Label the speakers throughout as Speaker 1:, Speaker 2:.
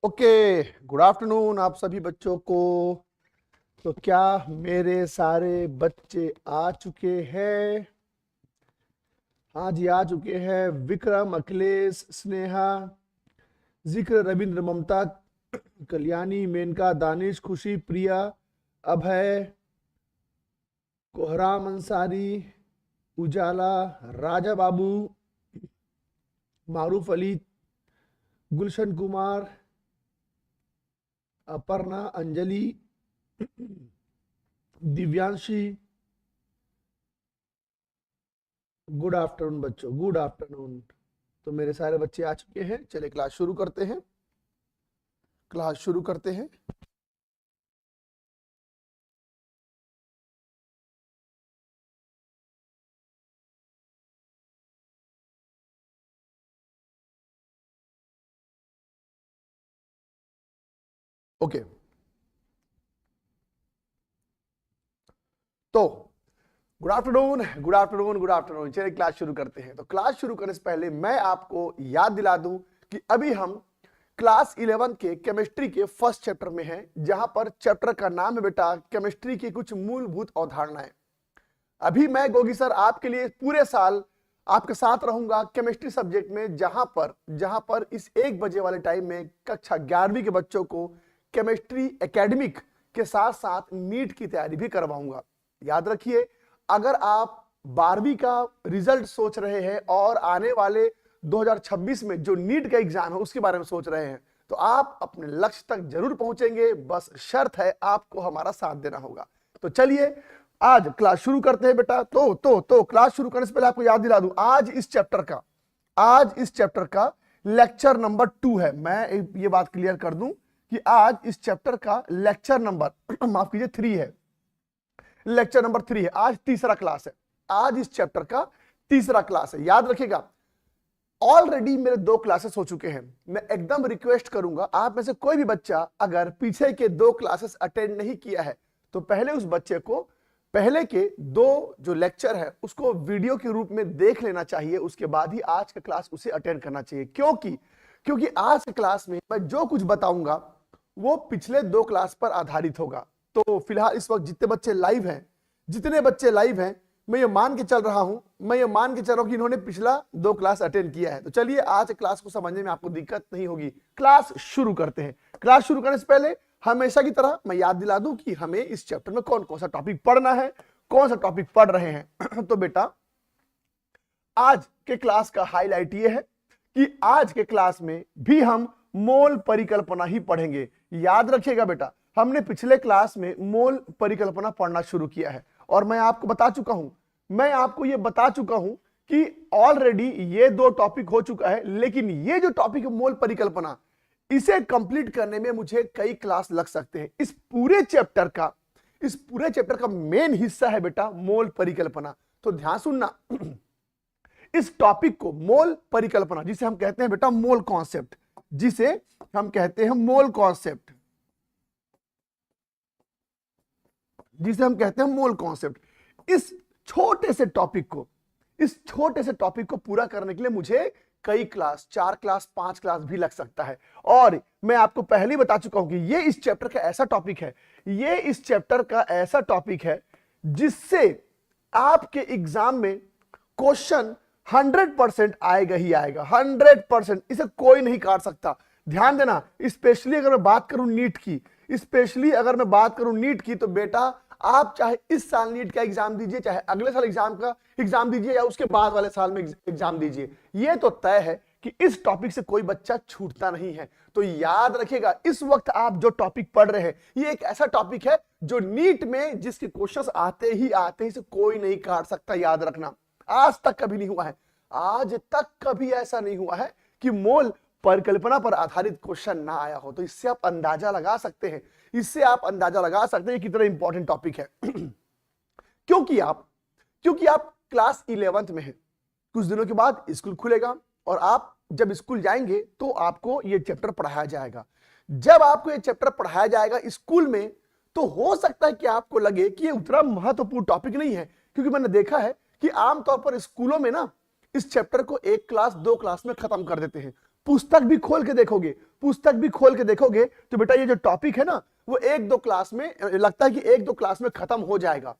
Speaker 1: Okay, good afternoon आप सभी बच्चों को। तो क्या मेरे सारे बच्चे आ चुके हैं? हाँ जी, आ चुके हैं। विक्रम, अखिलेश, स्नेहा, जिक्र, रविंद्र, ममता, कल्याणी, मेनका, दानिश, खुशी, प्रिया, अभय, कोहराम अंसारी, उजाला, राजा बाबू, मारूफ अली, गुलशन कुमार, अपर्णा, अंजलि, दिव्यांशी। गुड आफ्टरनून बच्चों, गुड आफ्टरनून। तो मेरे सारे बच्चे आ चुके हैं। चलिए क्लास शुरू करते हैं। क्लास शुरू करते हैं। ओके, तो good afternoon, good afternoon, good afternoon. चलिए क्लास शुरू करते हैं। तो क्लास शुरू करने से पहले मैं आपको याद दिला दूं कि अभी हम क्लास 11 के केमिस्ट्री के फर्स्ट चैप्टर में हैं, जहां पर चैप्टर का नाम है बेटा केमिस्ट्री की कुछ मूलभूत अवधारणाएं। अभी मैं गोगी सर आपके लिए पूरे साल आपके साथ रहूंगा केमिस्ट्री सब्जेक्ट में, जहां पर इस 1 बजे वाले टाइम में कक्षा 11वीं के बच्चों को केमिस्ट्री एकेडमिक के साथ साथ नीट की तैयारी भी करवाऊंगा। याद रखिए, अगर आप 12वीं का रिजल्ट सोच रहे हैं और आने वाले 2026 में जो नीट का एग्जाम है उसके बारे में सोच रहे हैं, तो आप अपने लक्ष्य तक जरूर पहुंचेंगे। बस शर्त है आपको हमारा साथ देना होगा। तो चलिए आज क्लास शुरू करते हैं बेटा। तो क्लास शुरू करने से पहले आपको याद दिला दूं, आज इस चैप्टर का लेक्चर नंबर 2 है। मैं ये बात क्लियर कर दूं कि आज इस चैप्टर का लेक्चर नंबर माफ कीजिए 3 है। लेक्चर नंबर 3 है। आज तीसरा क्लास है। आज इस चैप्टर का तीसरा क्लास है। याद रखिएगा, ऑलरेडी मेरे 2 क्लासेस हो चुके हैं। मैं एकदम रिक्वेस्ट करूंगा, आप में से कोई भी बच्चा अगर पीछे के 2 क्लासेस अटेंड नहीं किया है तो पहले उस बच्चे को पहले के 2 जो लेक्चर है उसको वीडियो के रूप में देख लेना चाहिए। उसके बाद ही आज का क्लास उसे अटेंड करना चाहिए, क्योंकि आज के क्लास में मैं जो कुछ बताऊंगा वो पिछले 2 क्लास पर आधारित होगा। तो फिलहाल इस वक्त जितने बच्चे लाइव हैं मैं ये मान के चल रहा हूं कि इन्होंने पिछला 2 क्लास अटेंड किया है। तो चलिए आज क्लास को समझने में आपको दिक्कत नहीं होगी। क्लास शुरू करते हैं। क्लास शुरू करने से पहले हमेशा की तरह मैं याद दिला दूं कि हमें इस चैप्टर में कौन कौन सा टॉपिक पढ़ना है, कौन सा टॉपिक पढ़ रहे हैं। तो बेटा आज के क्लास का हाईलाइट ये है कि आज के क्लास में भी हम मोल परिकल्पना ही पढ़ेंगे। याद रखिएगा बेटा, हमने पिछले क्लास में मोल परिकल्पना पढ़ना शुरू किया है और मैं आपको ये बता चुका हूं कि ऑलरेडी ये 2 टॉपिक हो चुका है, लेकिन ये जो टॉपिक है मोल परिकल्पना, इसे कंप्लीट करने में मुझे कई क्लास लग सकते हैं। इस पूरे चैप्टर का मेन हिस्सा है बेटा मोल परिकल्पना। तो ध्यान सुनना, इस टॉपिक को मोल परिकल्पना, जिसे हम कहते हैं बेटा मोल कॉन्सेप्ट, इस छोटे से टॉपिक को पूरा करने के लिए मुझे कई क्लास, 4 क्लास, 5 क्लास भी लग सकता है। और मैं आपको पहले ही बता चुका हूं कि ये इस चैप्टर का ऐसा टॉपिक है जिससे आपके एग्जाम में क्वेश्चन 100% आएगा ही आएगा। 100%, इसे कोई नहीं काट सकता। ध्यान देना, स्पेशली अगर मैं बात करूं नीट की, तो बेटा आप चाहे इस साल नीट का एग्जाम दीजिए, चाहे अगले साल एग्जाम दीजिए, या उसके बाद वाले साल में एग्जाम दीजिए, ये तो तय है कि इस टॉपिक से कोई बच्चा छूटता नहीं है। तो याद रखिएगा, इस वक्त आप जो टॉपिक पढ़ रहे हैं ये एक ऐसा टॉपिक है जो नीट में जिसके क्वेश्चंस आते ही इसे कोई नहीं काट सकता। याद रखना, आज तक कभी ऐसा नहीं हुआ है कि मोल परिकल्पना पर आधारित क्वेश्चन ना आया हो। तो इससे आप अंदाजा लगा सकते हैं कितना इंपॉर्टेंट टॉपिक है। क्योंकि आप क्लास 11th में हैं। कुछ दिनों के बाद स्कूल खुलेगा और आप जब स्कूल जाएंगे तो आपको ये चैप्टर पढ़ाया जाएगा। जब आपको ये चैप्टर पढ़ाया जाएगा स्कूल में, तो हो सकता है कि आपको लगे कि ये उतना महत्वपूर्ण टॉपिक नहीं है, क्योंकि मैंने देखा है कि आमतौर पर स्कूलों में ना इस चैप्टर को 1 क्लास 2 क्लास में खत्म कर देते हैं। पुस्तक भी खोल के देखोगे, पुस्तक भी खोल के देखोगे तो बेटा ये जो टॉपिक है ना वो एक दो क्लास में, लगता है कि एक दो क्लास में खत्म हो जाएगा,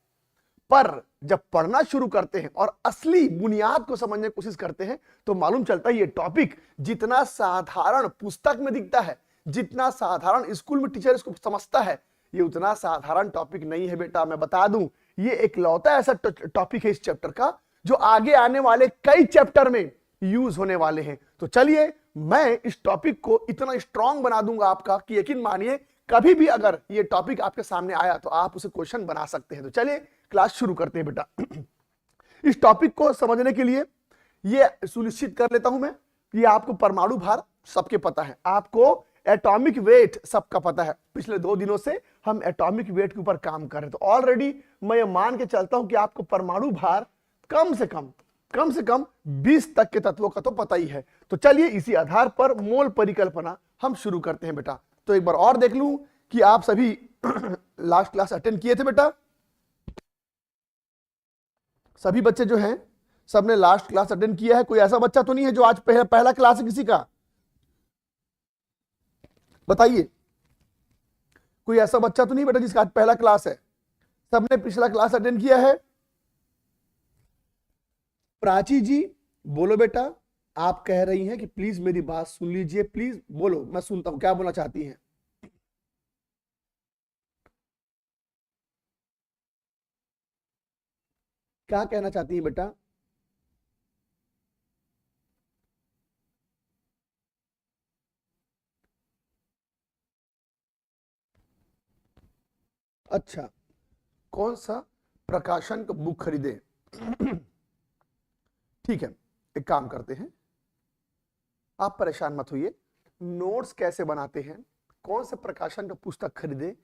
Speaker 1: पर जब पढ़ना शुरू करते हैं और असली बुनियाद को समझने की कोशिश करते हैं तो मालूम चलता है ये टॉपिक जितना साधारण पुस्तक में दिखता है, जितना साधारण स्कूल में टीचर इसको समझता है, ये उतना साधारण टॉपिक नहीं है बेटा। मैं बता दूं ये एकलौता ऐसा टॉपिक है इस चैप्टर का जो आगे आने वाले कई चैप्टर में यूज होने वाले हैं। तो चलिए मैं इस टॉपिक को इतना स्ट्रांग बना दूंगा आपका कि यकीन मानिए कभी भी अगर ये टॉपिक आपके सामने आया तो आप उसे क्वेश्चन बना सकते हैं। तो चलिए क्लास शुरू करते हैं बेटा। इस टॉपिक को समझने के लिए ये सुनिश्चित कर लेता हूं मैं कि आपको परमाणु भार सबके पता है, आपको एटॉमिक वेट सबका पता है। पिछले 2 दिनों से हम एटॉमिक वेट के ऊपर काम कर रहे हैं, तो ऑलरेडी मैं ये मान के चलता हूं कि आपको परमाणु भार कम से कम 20 तक के तत्वों का तो पता ही है। तो चलिए इसी आधार पर मोल परिकल्पना हम शुरू करते हैं बेटा। तो एक बार और देख लूं कि आप सभी लास्ट क्लास अटेंड किए थे बेटा। सभी बच्चे जो हैं सबने लास्ट क्लास अटेंड किया है। कोई ऐसा बच्चा तो नहीं है जो आज पहला क्लास है किसी का? बताइए, कोई ऐसा बच्चा तो नहीं बेटा जिसका आज पहला क्लास है? सबने पिछला क्लास अटेंड किया है? प्राची जी बोलो बेटा, आप कह रही हैं कि प्लीज मेरी बात सुन लीजिए, प्लीज बोलो, मैं सुनता हूं क्या बोलना चाहती हैं। क्या कहना चाहती हैं बेटा? अच्छा, कौन सा प्रकाशन का बुक खरीदे? ठीक है, एक काम करते हैं, आप परेशान मत होइए। नोट्स कैसे बनाते हैं, कौन से प्रकाशन का पुस्तक खरीदे,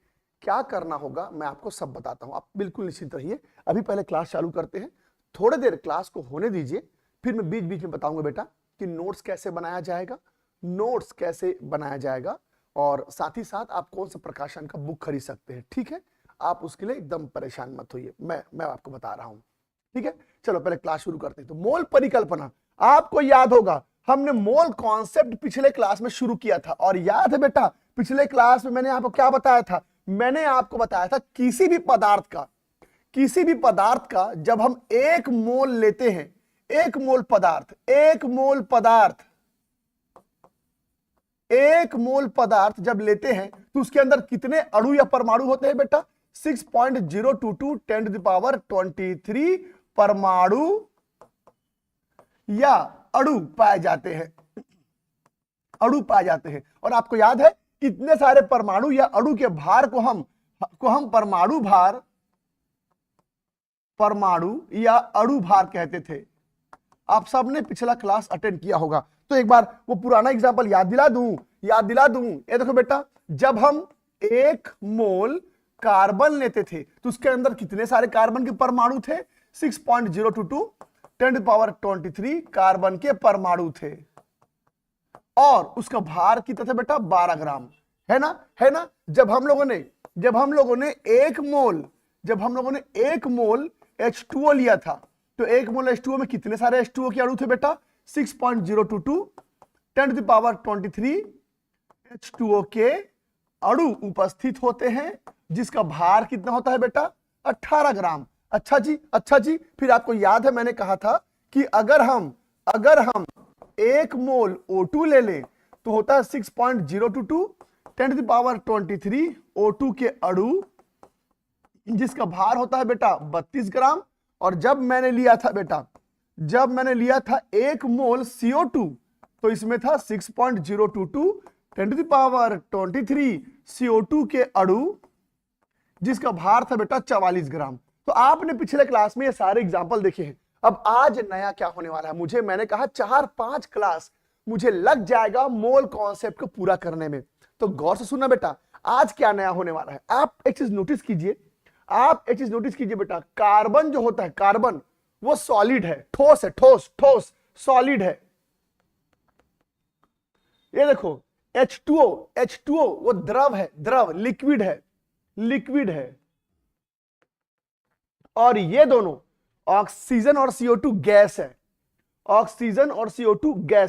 Speaker 1: क्या करना होगा, मैं आपको सब बताता हूं। आप बिल्कुल निश्चिंत रहिए। अभी पहले क्लास चालू करते हैं, थोड़ी देर क्लास को होने दीजिए, फिर मैं बीच बीच में बताऊंगा बेटा कि नोट्स कैसे बनाया जाएगा, नोट्स कैसे बनाया जाएगा, और साथ ही साथ आप कौन सा प्रकाशन का बुक खरीद सकते हैं। ठीक है, आप उसके लिए एकदम परेशान मत होइए, मैं आपको बता रहा हूं। ठीक है, चलो पहले क्लास शुरू करते हैं। तो मोल परिकल्पना, आपको याद होगा हमने मोल कॉन्सेप्ट पिछले क्लास में शुरू किया था, और याद है बेटा पिछले क्लास में मैंने आपको क्या बताया था? मैंने आपको बताया था किसी भी पदार्थ का जब हम 1 मोल लेते हैं, 1 मोल पदार्थ जब लेते हैं तो उसके अंदर कितने अणु या परमाणु होते हैं बेटा? 6.022 10⁻23 परमाणु या अणु पाए जाते हैं, और आपको याद है कितने सारे परमाणु या अणु के भार को हम परमाणु या अणु भार कहते थे। आप सबने पिछला क्लास अटेंड किया होगा, तो एक बार वो पुराना एग्जांपल याद दिला दूं। ये देखो बेटा, जब हम 1 मोल कार्बन लेते थे तो उसके अंदर कितने सारे कार्बन के परमाणु थे? 6.022 10⁻23 कार्बन के परमाणु थे, और उसका भार कितना था बेटा? 12 ग्राम, है ना? जब हम लोगों ने 1 मोल H2O लिया था, तो 1 मोल H2O में कितने सारे H2O के अणु थे बेटा? 6.022 10⁻23 H2O के अणु उपस्थित होते हैं, जिसका भार कितना होता है बेटा? 18 ग्राम। अच्छा जी, फिर आपको याद है मैंने कहा था कि अगर हम 1 मोल O2 ले लें तो होता है 6.022 10⁻23 O2 के अणु, जिसका भार होता है बेटा 32 ग्राम। और जब मैंने लिया था 1 मोल CO2 तो इसमें था 6.022 10⁻23 CO2 के अणु, जिसका भार था बेटा 44 ग्राम। तो आपने पिछले क्लास में ये सारे एग्जाम्पल देखे हैं। अब आज नया क्या होने वाला है, मैंने कहा 4-5 क्लास मुझे लग जाएगा मोल कॉन्सेप्ट को पूरा करने में। तो गौर से सुनना बेटा, आज क्या नया होने वाला है। आप एक चीज नोटिस कीजिए बेटा, कार्बन जो होता है, कार्बन वो सॉलिड है, ठोस सॉलिड है। ये देखो H2O वो द्रव है, लिक्विड है। और ये दोनों ऑक्सीजन और CO2 गैस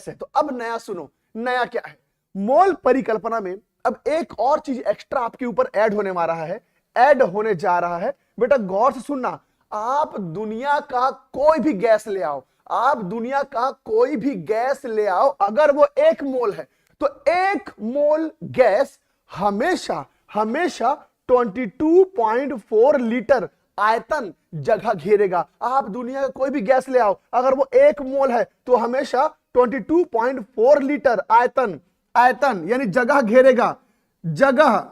Speaker 1: है, तो अब नया सुनो, नया क्या है? मोल परिकल्पना में अब एक और चीज एक्स्ट्रा आपके ऊपर ऐड होने वाला है, ऐड होने जा रहा है। बेटा गौर से सुनना, आप दुनिया का कोई भी गैस ले आओ, आप दुनिया का कोई भी गैस ले आओ, अगर वो 1 मोल है तो 1 मोल गैस हमेशा हमेशा 22.4 लीटर आयतन जगह घेरेगा। आप दुनिया का कोई भी गैस ले आओ, अगर वो 1 मोल है तो हमेशा 22.4 लीटर आयतन, आयतन यानी जगह घेरेगा, जगह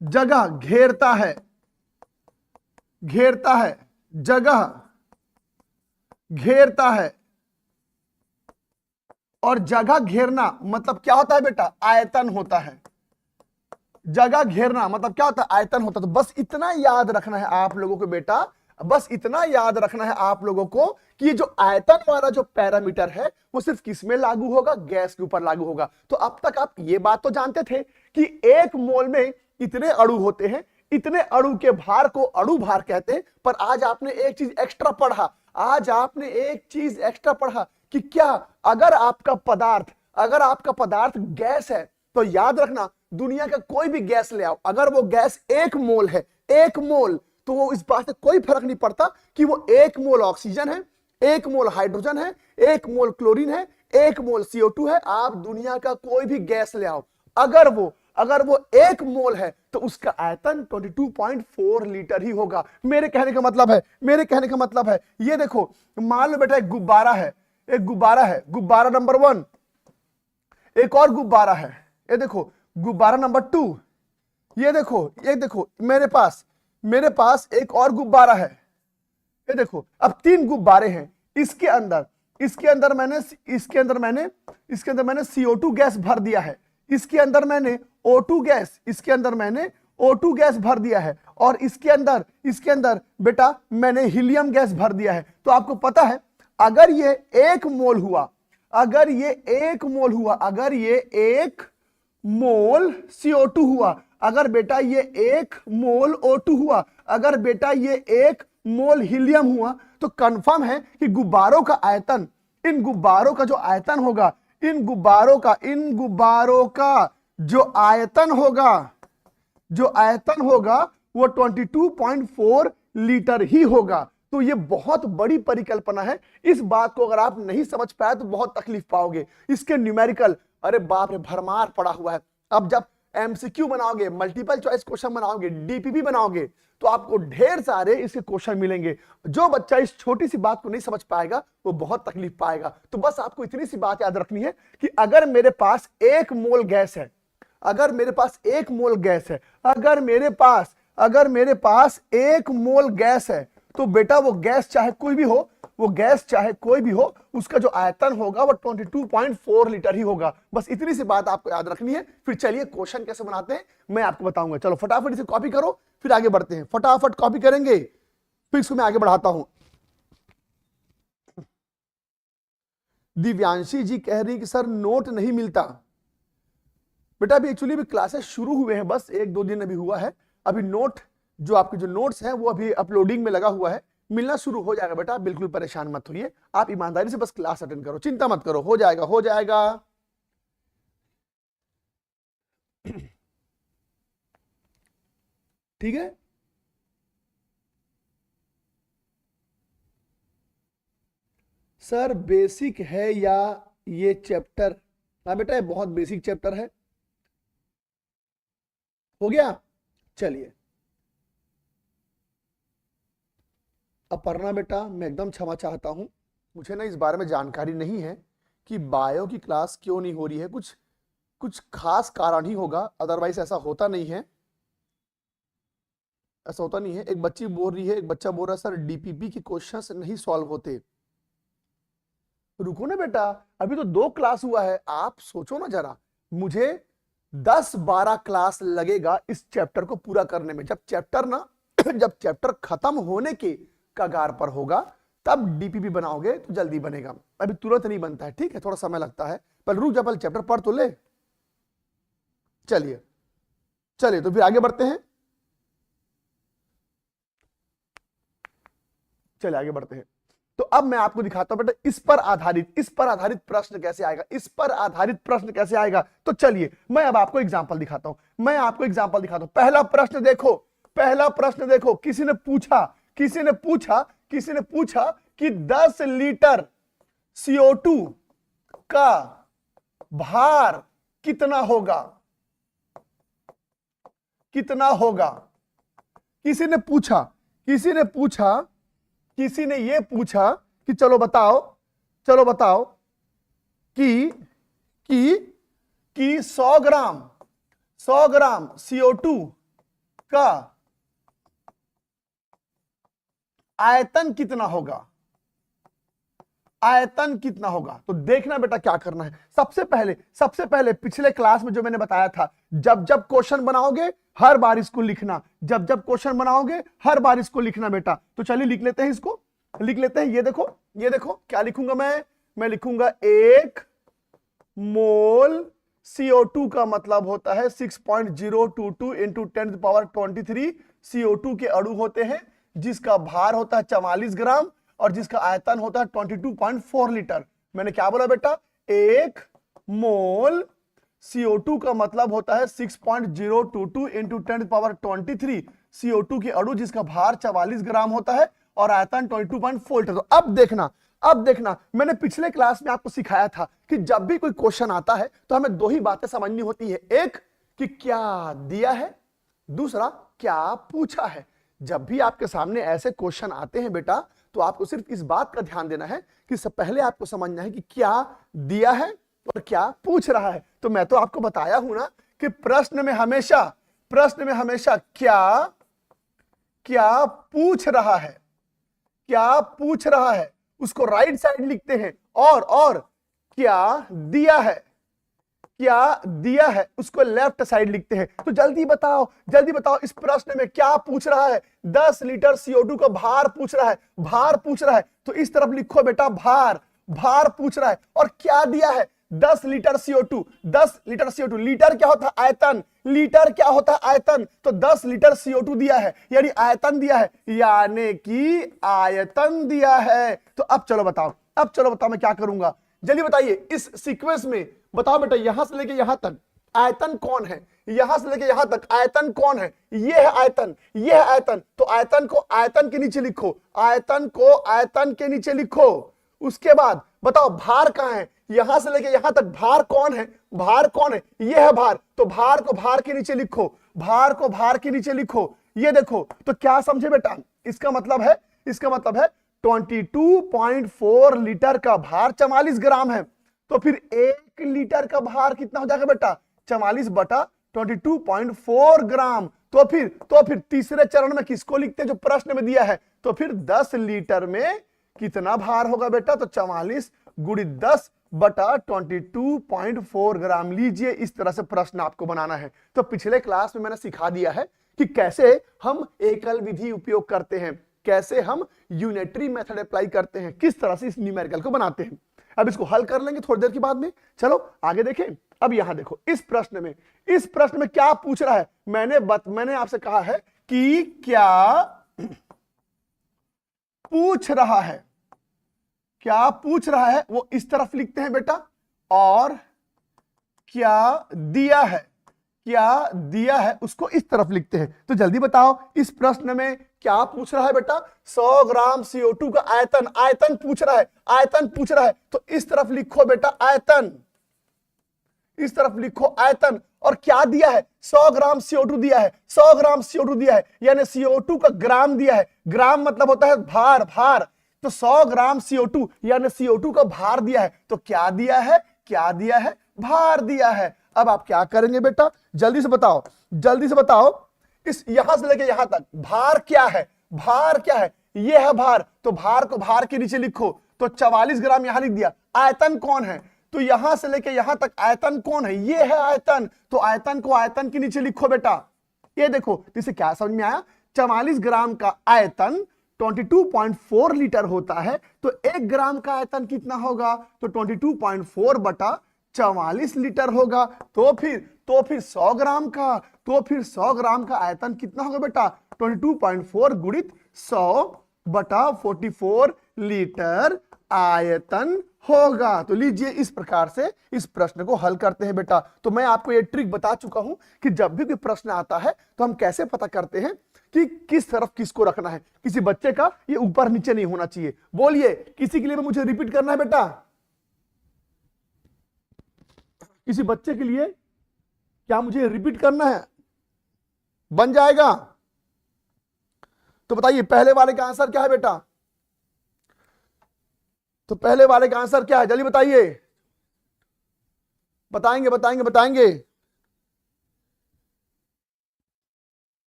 Speaker 1: जगह घेरता है, घेरता है, जगह घेरता है। और जगह घेरना मतलब क्या होता है बेटा? आयतन होता है। जगह घेरना मतलब क्या होता है? आयतन होता है। तो बस इतना याद रखना है आप लोगों को बेटा, बस इतना याद रखना है आप लोगों को कि ये जो आयतन वाला जो पैरामीटर है वो सिर्फ किस में लागू होगा? गैस के ऊपर लागू होगा। तो अब तक आप ये बात तो जानते थे कि 1 मोल में इतने अणु होते हैं, इतने अणु के भार को अणु भार कहते हैं। पर आज आपने एक चीज एक्स्ट्रा पढ़ा, आज आपने एक चीज एक्स्ट्रा पढ़ा कि क्या अगर आपका पदार्थ गैस है तो याद रखना, दुनिया का कोई भी गैस ले आओ, अगर वो गैस 1 मोल है, 1 मोल, तो वो इस बात से कोई फर्क नहीं पड़ता कि वो 1 मोल ऑक्सीजन है, 1 मोल हाइड्रोजन है, 1 मोल क्लोरीन है, 1 मोल CO2 है। आप दुनिया का कोई भी गैस ले आओ, अगर वो 1 मोल है तो उसका आयतन 22.4 लीटर ही होगा। मेरे कहने का मतलब है ये देखो, मान लो बेटा एक गुब्बारा है, गुब्बारा नंबर 1, एक और गुब्बारा है, ये देखो गुब्बारा नंबर 2, ये देखो मेरे पास एक और गुब्बारा है, ये देखो। अब 3 गुब्बारे हैं, इसके अंदर मैंने CO2 गैस भर दिया है, इसके अंदर मैंने O2 गैस भर दिया है, और इसके अंदर बेटा मैंने हीलियम गैस भर दिया है। तो आपको पता है अगर ये 1 मोल हुआ, अगर ये 1 मोल CO2 हुआ, अगर बेटा ये 1 मोल O2 हुआ, अगर बेटा ये 1 मोल हीलियम हुआ, तो कंफर्म है कि गुब्बारों का आयतन, इन गुब्बारों का जो आयतन होगा, इन गुब्बारों का जो आयतन होगा वो 22.4 लीटर ही होगा। तो ये बहुत बड़ी परिकल्पना है। इस बात को अगर आप नहीं समझ पाए तो बहुत तकलीफ पाओगे। इसके न्यूमेरिकल, अरे बाप रे, भरमार पड़ा हुआ है। अब जब MCQ बनाओगे, मल्टीपल चॉइस क्वेश्चन बनाओगे, DPP बनाओगे, तो आपको ढेर सारे इसके क्वेश्चन मिलेंगे। जो बच्चा इस छोटी सी बात को नहीं समझ पाएगा वो बहुत तकलीफ पाएगा। तो बस आपको इतनी सी बात याद रखनी है कि अगर मेरे पास 1 मोल गैस है, अगर मेरे पास 1 मोल गैस है, तो बेटा वो गैस चाहे कोई भी हो, उसका जो आयतन होगा वो 22.4 लीटर ही होगा। बस इतनी सी बात आपको याद रखनी है। फिर चलिए क्वेश्चन कैसे बनाते हैं मैं आपको बताऊंगा। चलो फटाफट इसे कॉपी करो, फिर आगे बढ़ते हैं। फटाफट कॉपी करेंगे, फिर इसको मैं आगे बढ़ाता हूं। दिव्यांशी जी कह रही कि सर नोट नहीं मिलता। बेटा अभी एक्चुअली क्लासेस शुरू हुए हैं, बस 1-2 दिन अभी हुआ है। अभी जो आपके जो नोट्स हैं वो अभी अपलोडिंग में लगा हुआ है, मिलना शुरू हो जाएगा। बेटा बिल्कुल परेशान मत होइए, आप ईमानदारी से बस क्लास अटेंड करो, चिंता मत करो, हो जाएगा। ठीक है, सर बेसिक है या ये चैप्टर? हाँ बेटा ये बहुत बेसिक चैप्टर है। हो गया, चलिए। अपर्णा बेटा मैं एकदम क्षमा चाहता हूं, मुझे ना इस बारे में जानकारी नहीं है कि बायो की क्लास क्यों नहीं हो रही है। कुछ खास कारण ही होगा, अदरवाइज ऐसा होता नहीं है। एक बच्ची बोल रही है, एक बच्चा बोल रहा है सर DPP के क्वेश्चंस नहीं सॉल्व होते। रुको ना बेटा, अभी तो 2 क्लास हुआ है, आप सोचो ना जरा। मुझे 10-12 क्लास लगेगा इस चैप्टर को पूरा करने में। जब चैप्टर खत्म होने के कगार पर होगा तब DPP बनाओगे तो जल्दी बनेगा, अभी तुरंत नहीं बनता है। ठीक है, थोड़ा समय लगता है, पर रुक जा, पहले चैप्टर पढ़ तो ले। चलिए तो फिर आगे बढ़ते हैं। चलिए आगे बढ़ते हैं। तो अब मैं आपको दिखाता हूं बेटा इस पर आधारित प्रश्न कैसे आएगा, इस पर आधारित प्रश्न कैसे आएगा। तो चलिए मैं अब आपको एग्जांपल दिखाता हूं, पहला प्रश्न देखो, किसी ने पूछा कि 10 लीटर CO2 का भार कितना होगा। किसी ने ये पूछा कि चलो बताओ कि 100 ग्राम CO2 का आयतन कितना होगा। तो देखना बेटा क्या करना है। सबसे पहले पिछले क्लास में जो मैंने बताया था, जब क्वेश्चन बनाओगे हर बार इसको लिखना, बेटा। तो चलिए लिख लेते हैं ये देखो क्या लिखूंगा मैं लिखूंगा 1 मोल CO2 का मतलब होता है 6.022 इंटू 10⁻23 CO2 के अणु होते हैं, जिसका भार होता है 44 ग्राम और जिसका आयतन होता है 22.4 लीटर। मैंने क्या बोला बेटा, 1 मोल CO2 का मतलब होता है 6.022 इंटू 10⁻23 CO2 के अणु, जिसका भार 44 ग्राम होता है और आयतन 22.4 लीटर। तो अब देखना मैंने पिछले क्लास में आपको सिखाया था कि जब भी कोई क्वेश्चन आता है तो हमें दो ही बातें समझनी होती है, एक कि क्या दिया है, दूसरा क्या पूछा है। जब भी आपके सामने ऐसे क्वेश्चन आते हैं बेटा, तो आपको सिर्फ इस बात का ध्यान देना है कि सबसे पहले आपको समझना है कि क्या दिया है और क्या पूछ रहा है। तो मैं तो आपको बताया हूं ना कि प्रश्न में हमेशा क्या पूछ रहा है उसको राइट साइड लिखते हैं, और क्या दिया है उसको लेफ्ट साइड लिखते हैं। तो जल्दी बताओ इस प्रश्न में क्या पूछ रहा है। 10 लीटर CO2 का भार पूछ रहा है, तो इस तरफ लिखो बेटा भार पूछ रहा है। और क्या दिया है, 10 लीटर CO2। लीटर क्या होता है, आयतन। तो 10 लीटर CO2 दिया है, यानी आयतन दिया है, तो अब चलो बताओ मैं क्या करूंगा। जल्दी बताइए, इस सीक्वेंस में बताओ बेटा, यहां से लेके यहां तक आयतन कौन है, यहां से लेके यहां तक आयतन कौन है, ये है आयतन। तो आयतन को आयतन के नीचे लिखो, उसके बाद बताओ भार कहां है, यहां से लेके यहां तक भार कौन है, ये है भार। तो भार को भार के नीचे लिखो, ये देखो। तो क्या समझे बेटा, इसका मतलब है 22.4 लीटर का भार 44 ग्राम है। तो फिर 1 लीटर का भार कितना हो जाएगा बेटा, 44 बटा 22.4 ग्राम। तो फिर तीसरे चरण में किसको लिखते हैं, जो प्रश्न में दिया है। तो फिर 10 लीटर में कितना भार होगा बेटा, तो 44 गुणित 10 बटा 22.4 ग्राम। लीजिए, इस तरह से प्रश्न आपको बनाना है। तो पिछले क्लास में मैंने सिखा दिया है कि कैसे हम एकल विधि उपयोग करते हैं, कैसे हम यूनिटरी मेथड अप्लाई करते हैं, किस तरह से इस न्यूमेरिकल को बनाते हैं। अब इसको हल कर लेंगे थोड़ी देर के बाद में। चलो आगे देखें। अब यहां देखो, इस प्रश्न में क्या पूछ रहा है। मैंने आपसे कहा है कि क्या पूछ रहा है, वो इस तरफ लिखते हैं बेटा, और क्या दिया है उसको इस तरफ लिखते हैं। तो जल्दी बताओ, इस प्रश्न में क्या पूछ रहा है बेटा, 100 ग्राम CO2 का आयतन पूछ रहा है। तो इस तरफ लिखो बेटा आयतन, और क्या दिया है, 100 ग्राम CO2 दिया है, यानी CO2 का ग्राम दिया है। ग्राम मतलब होता है भार। तो 100 ग्राम CO2 यानी CO2 का भार दिया है। तो क्या दिया है, भार दिया है। अब आप क्या करेंगे बेटा, जल्दी से बताओ, इस यहां से लेके यहां तक भार क्या है, ये है भार। तो भार को भार के नीचे लिखो। तो 44 ग्राम यहां लिख दिया। आयतन कौन है, तो यहां से लेके यहां तक आयतन कौन है, ये है आयतन। तो आयतन को आयतन के नीचे लिखो बेटा। ये देखो, इसे क्या समझ में आया, 44 ग्राम का आयतन 22.4 लीटर होता है। तो 1 ग्राम का आयतन कितना होगा, तो 22.4 बटा 44 लीटर होगा। तो फिर 100 ग्राम का आयतन कितना होगा बेटा, 22.4 गुणित 100 बटा 44, लीटर आयतन होगा। तो लीजिए इस प्रकार से इस प्रश्न को हल करते हैं बेटा। तो मैं आपको ये ट्रिक बता चुका हूं कि जब भी कोई प्रश्न आता है तो हम कैसे पता करते हैं कि किस तरफ किसको रखना है। किसी बच्चे का ये ऊपर नीचे नहीं होना चाहिए। बोलिए, किसी के लिए मुझे रिपीट करना है बेटा? किसी बच्चे के लिए क्या मुझे रिपीट करना है? बन जाएगा? तो बताइए पहले वाले का आंसर क्या है बेटा? तो पहले वाले का आंसर क्या है, जल्दी बताइए। बताएंगे बताएंगे बताएंगे।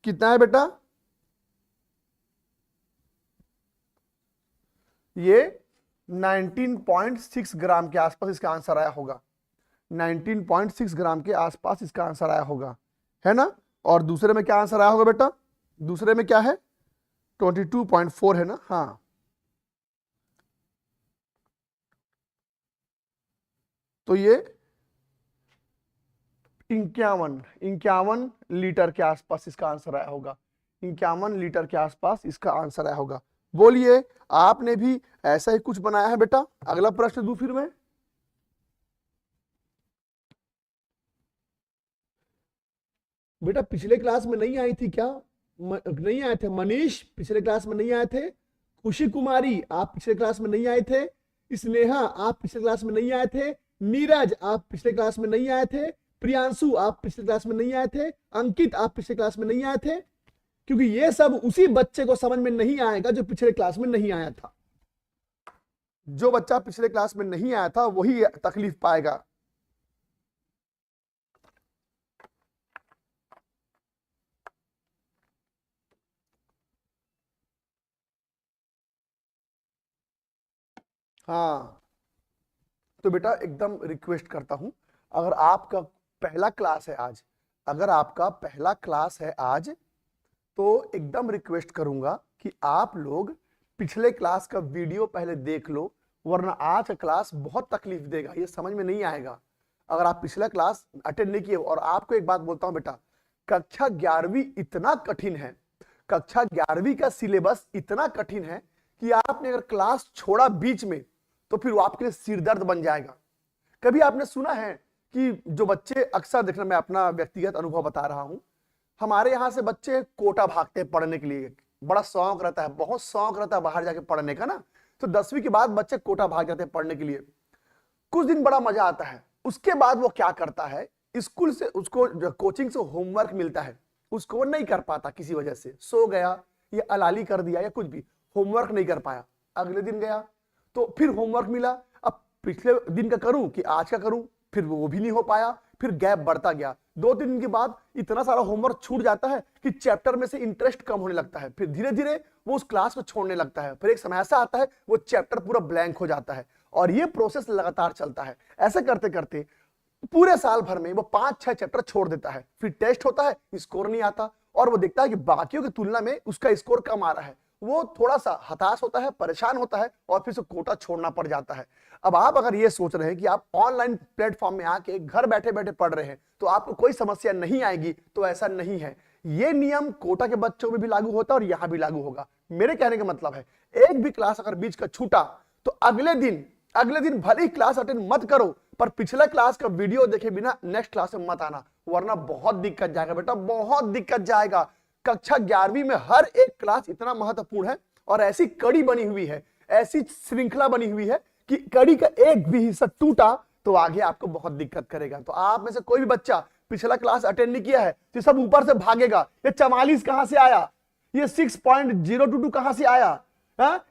Speaker 1: कितना है बेटा? ये 19.6 ग्राम के आसपास इसका आंसर आया होगा। 19.6 ग्राम के आसपास इसका आंसर आया होगा, है ना? और दूसरे में क्या आंसर आया होगा बेटा? दूसरे में क्या है? 22.4 है ना? हाँ, तो ये 51 लीटर के आसपास इसका आंसर आया होगा। 51 लीटर के आसपास इसका आंसर आया होगा। बोलिए, आपने भी ऐसा ही कुछ बनाया है बेटा? अगला प्रश्न दूं फिर मैं। बेटा पिछले क्लास में नहीं आई थी क्या? नहीं आए थे मनीष? पिछले क्लास में नहीं आए थे? खुशी कुमारी, आप पिछले क्लास में नहीं आए थे? स्नेहा, आप पिछले क्लास में नहीं आए थे? नीरज, आप पिछले क्लास में नहीं आए थे? प्रियांशु, आप पिछले क्लास में नहीं आए थे? अंकित, आप पिछले क्लास में नहीं आए थे? क्योंकि ये सब उसी बच्चे को समझ में नहीं आएगा जो पिछले क्लास में नहीं आया था। जो बच्चा पिछले क्लास में नहीं आया था वही तकलीफ पाएगा। हाँ, तो बेटा एकदम रिक्वेस्ट करता हूं, अगर आपका पहला क्लास है आज, अगर आपका पहला क्लास है आज, तो एकदम रिक्वेस्ट करूंगा कि आप लोग पिछले क्लास का वीडियो पहले देख लो, वरना आज का क्लास बहुत तकलीफ देगा, ये समझ में नहीं आएगा अगर आप पिछला क्लास अटेंड नहीं किए। और आपको एक बात बोलता हूं बेटा, कक्षा 11वीं इतना कठिन है, कक्षा 11वीं का सिलेबस इतना कठिन है कि आपने अगर क्लास छोड़ा बीच में तो फिर वो आपके लिए सिरदर्द बन जाएगा। कभी आपने सुना है कि जो बच्चे अक्सर देखना, मैं अपना व्यक्तिगत अनुभव बता रहा हूं, हमारे यहाँ से बच्चे कोटा भागते हैं पढ़ने के लिए, बड़ा शौक रहता है, बहुत शौक रहता है बाहर जाके पढ़ने का ना। तो 10वीं के बाद बच्चे कोटा भाग जाते हैं पढ़ने के लिए, कुछ दिन बड़ा मजा आता है। उसके बाद वो क्या करता है, स्कूल से उसको कोचिंग से होमवर्क मिलता है, उसको वो नहीं कर पाता, किसी वजह से सो गया या अलाली कर दिया या कुछ भी, होमवर्क नहीं कर पाया। अगले दिन गया तो फिर होमवर्क मिला, अब पिछले दिन का करूं कि आज का करूं, फिर वो भी नहीं हो पाया, फिर गैप बढ़ता गया। 2-3 दिन के बाद इतना सारा होमवर्क छूट जाता है कि चैप्टर में से इंटरेस्ट कम होने लगता है, फिर धीरे धीरे वो उस क्लास को छोड़ने लगता है। फिर एक समय ऐसा आता है वो चैप्टर पूरा ब्लैंक हो जाता है, और ये प्रोसेस लगातार चलता है। ऐसे करते करते पूरे साल भर में वो 5-6 चैप्टर छोड़ देता है। फिर टेस्ट होता है, स्कोर नहीं आता, और वो देखता है कि बाकियों की तुलना में उसका स्कोर कम आ रहा है। वो थोड़ा सा हताश होता है, परेशान होता है, और फिर से कोटा छोड़ना पड़ जाता है। अब आप अगर ये सोच रहे हैं कि आप ऑनलाइन प्लेटफॉर्म में आके घर बैठे बैठे पढ़ रहे हैं तो आपको कोई समस्या नहीं आएगी, तो ऐसा नहीं है। ये नियम कोटा के बच्चों में भी लागू होता है और यहां भी लागू होगा। मेरे कहने का मतलब है, एक भी क्लास अगर बीच का छूटा तो अगले दिन भले ही क्लास अटेंड मत करो, पर पिछला क्लास का वीडियो देखे बिना नेक्स्ट क्लास में मत आना, वरना बहुत दिक्कत जाएगा बेटा, बहुत दिक्कत जाएगा। कक्षा 11वीं में हर एक क्लास इतना महत्वपूर्ण है, और ऐसी कड़ी बनी हुई है, ऐसी श्रृंखला बनी हुई है कि कड़ी का एक भी हिस्सा टूटा तो आगे आपको बहुत दिक्कत करेगा। तो आप में से कोई भी बच्चा पिछला क्लास अटेंड नहीं किया है तो सब ऊपर से भागेगा, ये 44 कहां से आया, ये 6.022 कहां से आया,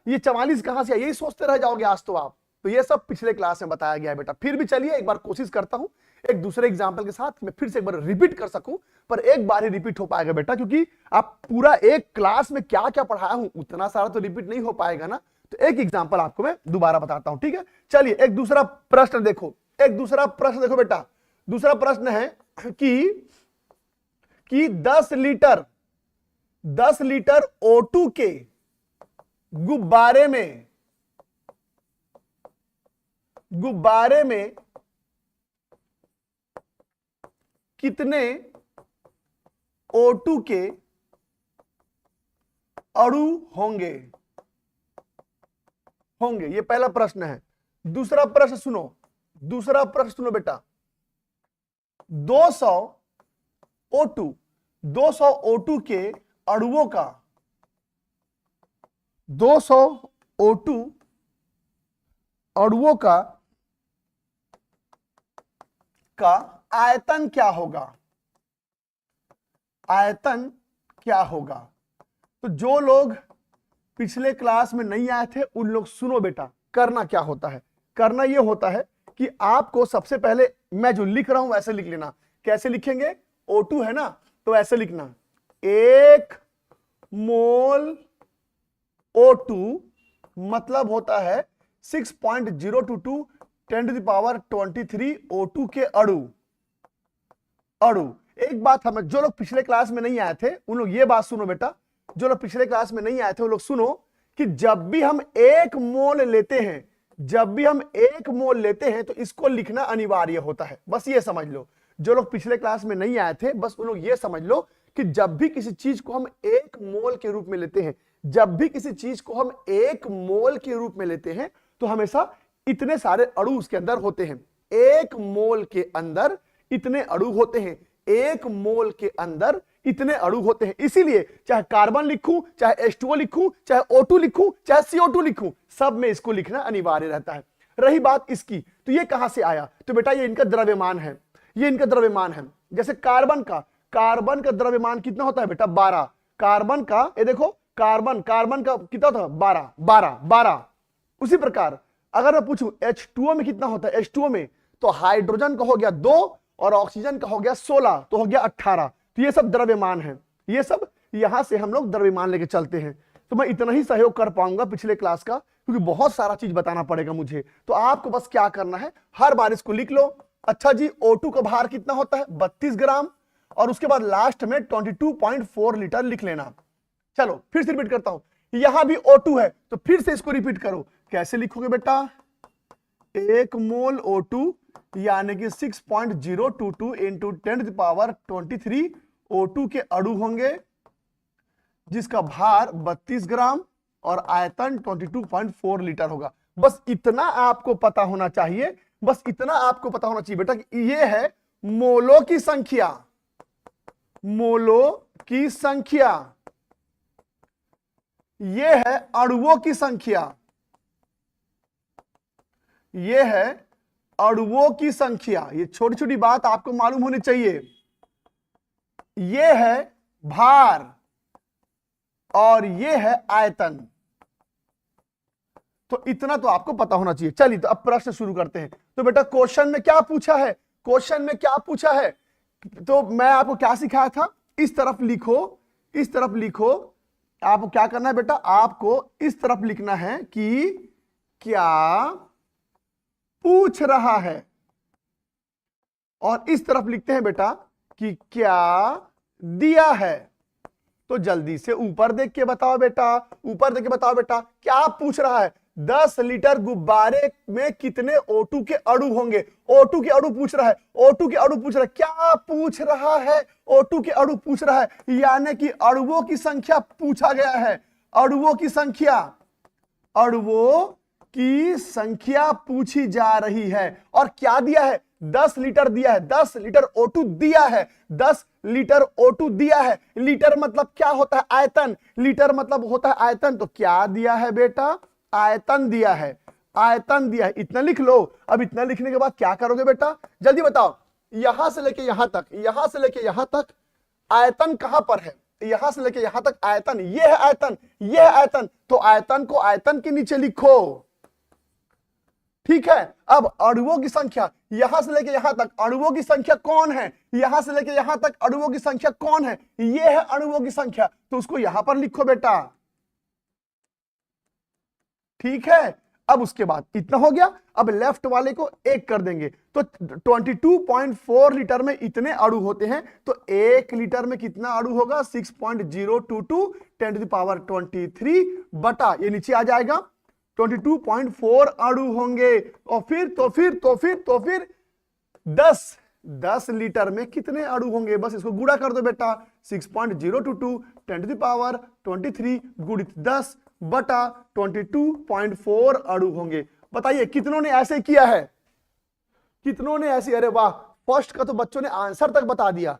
Speaker 1: ये 44 कहां से आया, यही सोचते रह जाओगे आज तो आप। तो ये सब पिछले क्लास में बताया गया है बेटा। फिर भी चलिए एक बार कोशिश करता हूं एक दूसरे एग्जाम्पल के साथ मैं फिर से एक बार रिपीट कर सकूं, पर एक बार ही रिपीट हो पाएगा बेटा, क्योंकि आप पूरा एक क्लास में क्या क्या पढ़ाया हूं उतना सारा तो रिपीट नहीं हो पाएगा ना। तो एक एग्जाम्पल आपको मैं दोबारा बताता हूं, ठीक है? चलिए एक दूसरा प्रश्न देखो, एक दूसरा प्रश्न देखो बेटा। दूसरा प्रश्न है कि 10 लीटर O2 के गुब्बारे में कितने O2 के अणु होंगे? ये पहला प्रश्न है। दूसरा प्रश्न सुनो बेटा। 200 O2 के अणुओं का 200 O2 अणुओं का आयतन क्या होगा? तो जो लोग पिछले क्लास में नहीं आए थे उन लोग सुनो बेटा, करना क्या होता है? करना यह होता है कि आपको सबसे पहले मैं जो लिख रहा हूं वैसे लिख लेना। कैसे लिखेंगे? O2 है ना, तो ऐसे लिखना, 1 मोल O2 मतलब होता है 6.022 10⁻23 O2 के अणु। एक बात हमें, जो लोग पिछले क्लास में नहीं आए थे उन लोग ये बात सुनो बेटा, जो लोग पिछले क्लास में नहीं आए थे वो लोग सुनो कि जब भी हम 1 मोल लेते हैं तो इसको लिखना अनिवार्य होता है। बस ये समझ लो, जो लोग पिछले क्लास में नहीं आए थे बस उन लोग ये समझ लो कि जब भी किसी चीज को हम 1 मोल के रूप में लेते हैं, तो हमेशा इतने सारे अणु उसके अंदर होते हैं। 1 मोल के अंदर इतने अणु होते हैं, 1 मोल के अंदर इतने अणु होते हैं। इसीलिए चाहे कार्बन लिखूं, चाहे H2O लिखूं, चाहे O2 लिखूं, चाहे CO2 लिखूं, सब में इसको लिखना अनिवार्य रहता है। रही बात इसकी, तो ये कहां से आया? तो बेटा ये इनका द्रव्यमान है, जैसे कार्बन का द्रव्यमान कितना होता है बेटा? 12। कार्बन का, ये देखो कार्बन का कितना होता है? 12। उसी प्रकार अगर मैं पूछूं H2O में कितना होता है? H2O में तो हाइड्रोजन का हो गया 2 और ऑक्सीजन का हो गया 16, तो हो गया 18। तो ये सब द्रव्यमान है, ये सब यहां से हम लोग द्रव्यमान लेके चलते हैं। तो मैं इतना ही सहयोग कर पाऊंगा पिछले क्लास का, क्योंकि बहुत सारा चीज बताना पड़ेगा मुझे। तो आपको बस क्या करना है, हर बार इसको लिख लो। अच्छा जी, O2 का भार कितना होता है? 32 ग्राम, और उसके बाद लास्ट में 22.4 लीटर लिख लेना। चलो फिर से रिपीट करता हूं, यहां भी O2 है तो फिर से इसको रिपीट करो। कैसे लिखोगे बेटा? 1 मोल O2 यानी कि 6.022 इंटू 10⁻23 O2 के अणु होंगे, जिसका भार 32 ग्राम और आयतन 22.4 लीटर होगा। बस इतना आपको पता होना चाहिए, बेटा कि ये है मोलों की संख्या, ये है अणुओं की संख्या, ये छोटी छोटी बात आपको मालूम होनी चाहिए। ये है भार और ये है आयतन, तो इतना तो आपको पता होना चाहिए। चलिए तो अब प्रश्न शुरू करते हैं। तो बेटा क्वेश्चन में क्या पूछा है? तो मैं आपको क्या सिखाया था? इस तरफ लिखो। आपको क्या करना है बेटा? आपको इस तरफ लिखना है कि क्या पूछ रहा है, और इस तरफ लिखते हैं बेटा कि क्या दिया है। तो जल्दी से ऊपर देख के बताओ बेटा, क्या पूछ रहा है? 10 लीटर गुब्बारे में कितने O2 के अणु होंगे? O2 के अणु पूछ रहा है, क्या पूछ रहा है? O2 के अणु पूछ रहा है, यानी कि अणुओं की संख्या पूछा गया है। अणुओं की संख्या पूछी जा रही है। और क्या दिया है? 10 लीटर दिया है, 10 लीटर O2 दिया है, 10 लीटर O2 दिया है। लीटर मतलब क्या होता है? आयतन। तो क्या दिया है बेटा? आयतन दिया है। इतना लिख लो। अब इतना लिखने के बाद क्या करोगे बेटा? जल्दी बताओ। यहां से लेके यहां तक आयतन कहां पर है? यहां से लेके यहां तक आयतन, ये है आयतन, तो आयतन को आयतन के नीचे लिखो। ठीक है। अब अणुओं की संख्या, यहां से लेके यहां तक अणुओं की संख्या कौन है? ये है अणुओं की संख्या, तो उसको यहां पर लिखो बेटा। ठीक है। अब उसके बाद इतना हो गया। अब लेफ्ट वाले को 1 कर देंगे, तो 22.4 लीटर में इतने अणु होते हैं, तो 1 लीटर में कितना अणु होगा? 6.022 10⁻23 बटा, ये नीचे आ जाएगा, 22.4 अणु होंगे। और फिर 10 10 लीटर में कितने अणु होंगे? बस इसको गुणा कर दो बेटा, 6.022 10 टू द पावर 23 गुणित 10 बटा 22.4 अणु होंगे। बताइए कितनों ने ऐसे किया है? कितनों ने ऐसे? अरे वाह, फर्स्ट का तो बच्चों ने आंसर तक बता दिया,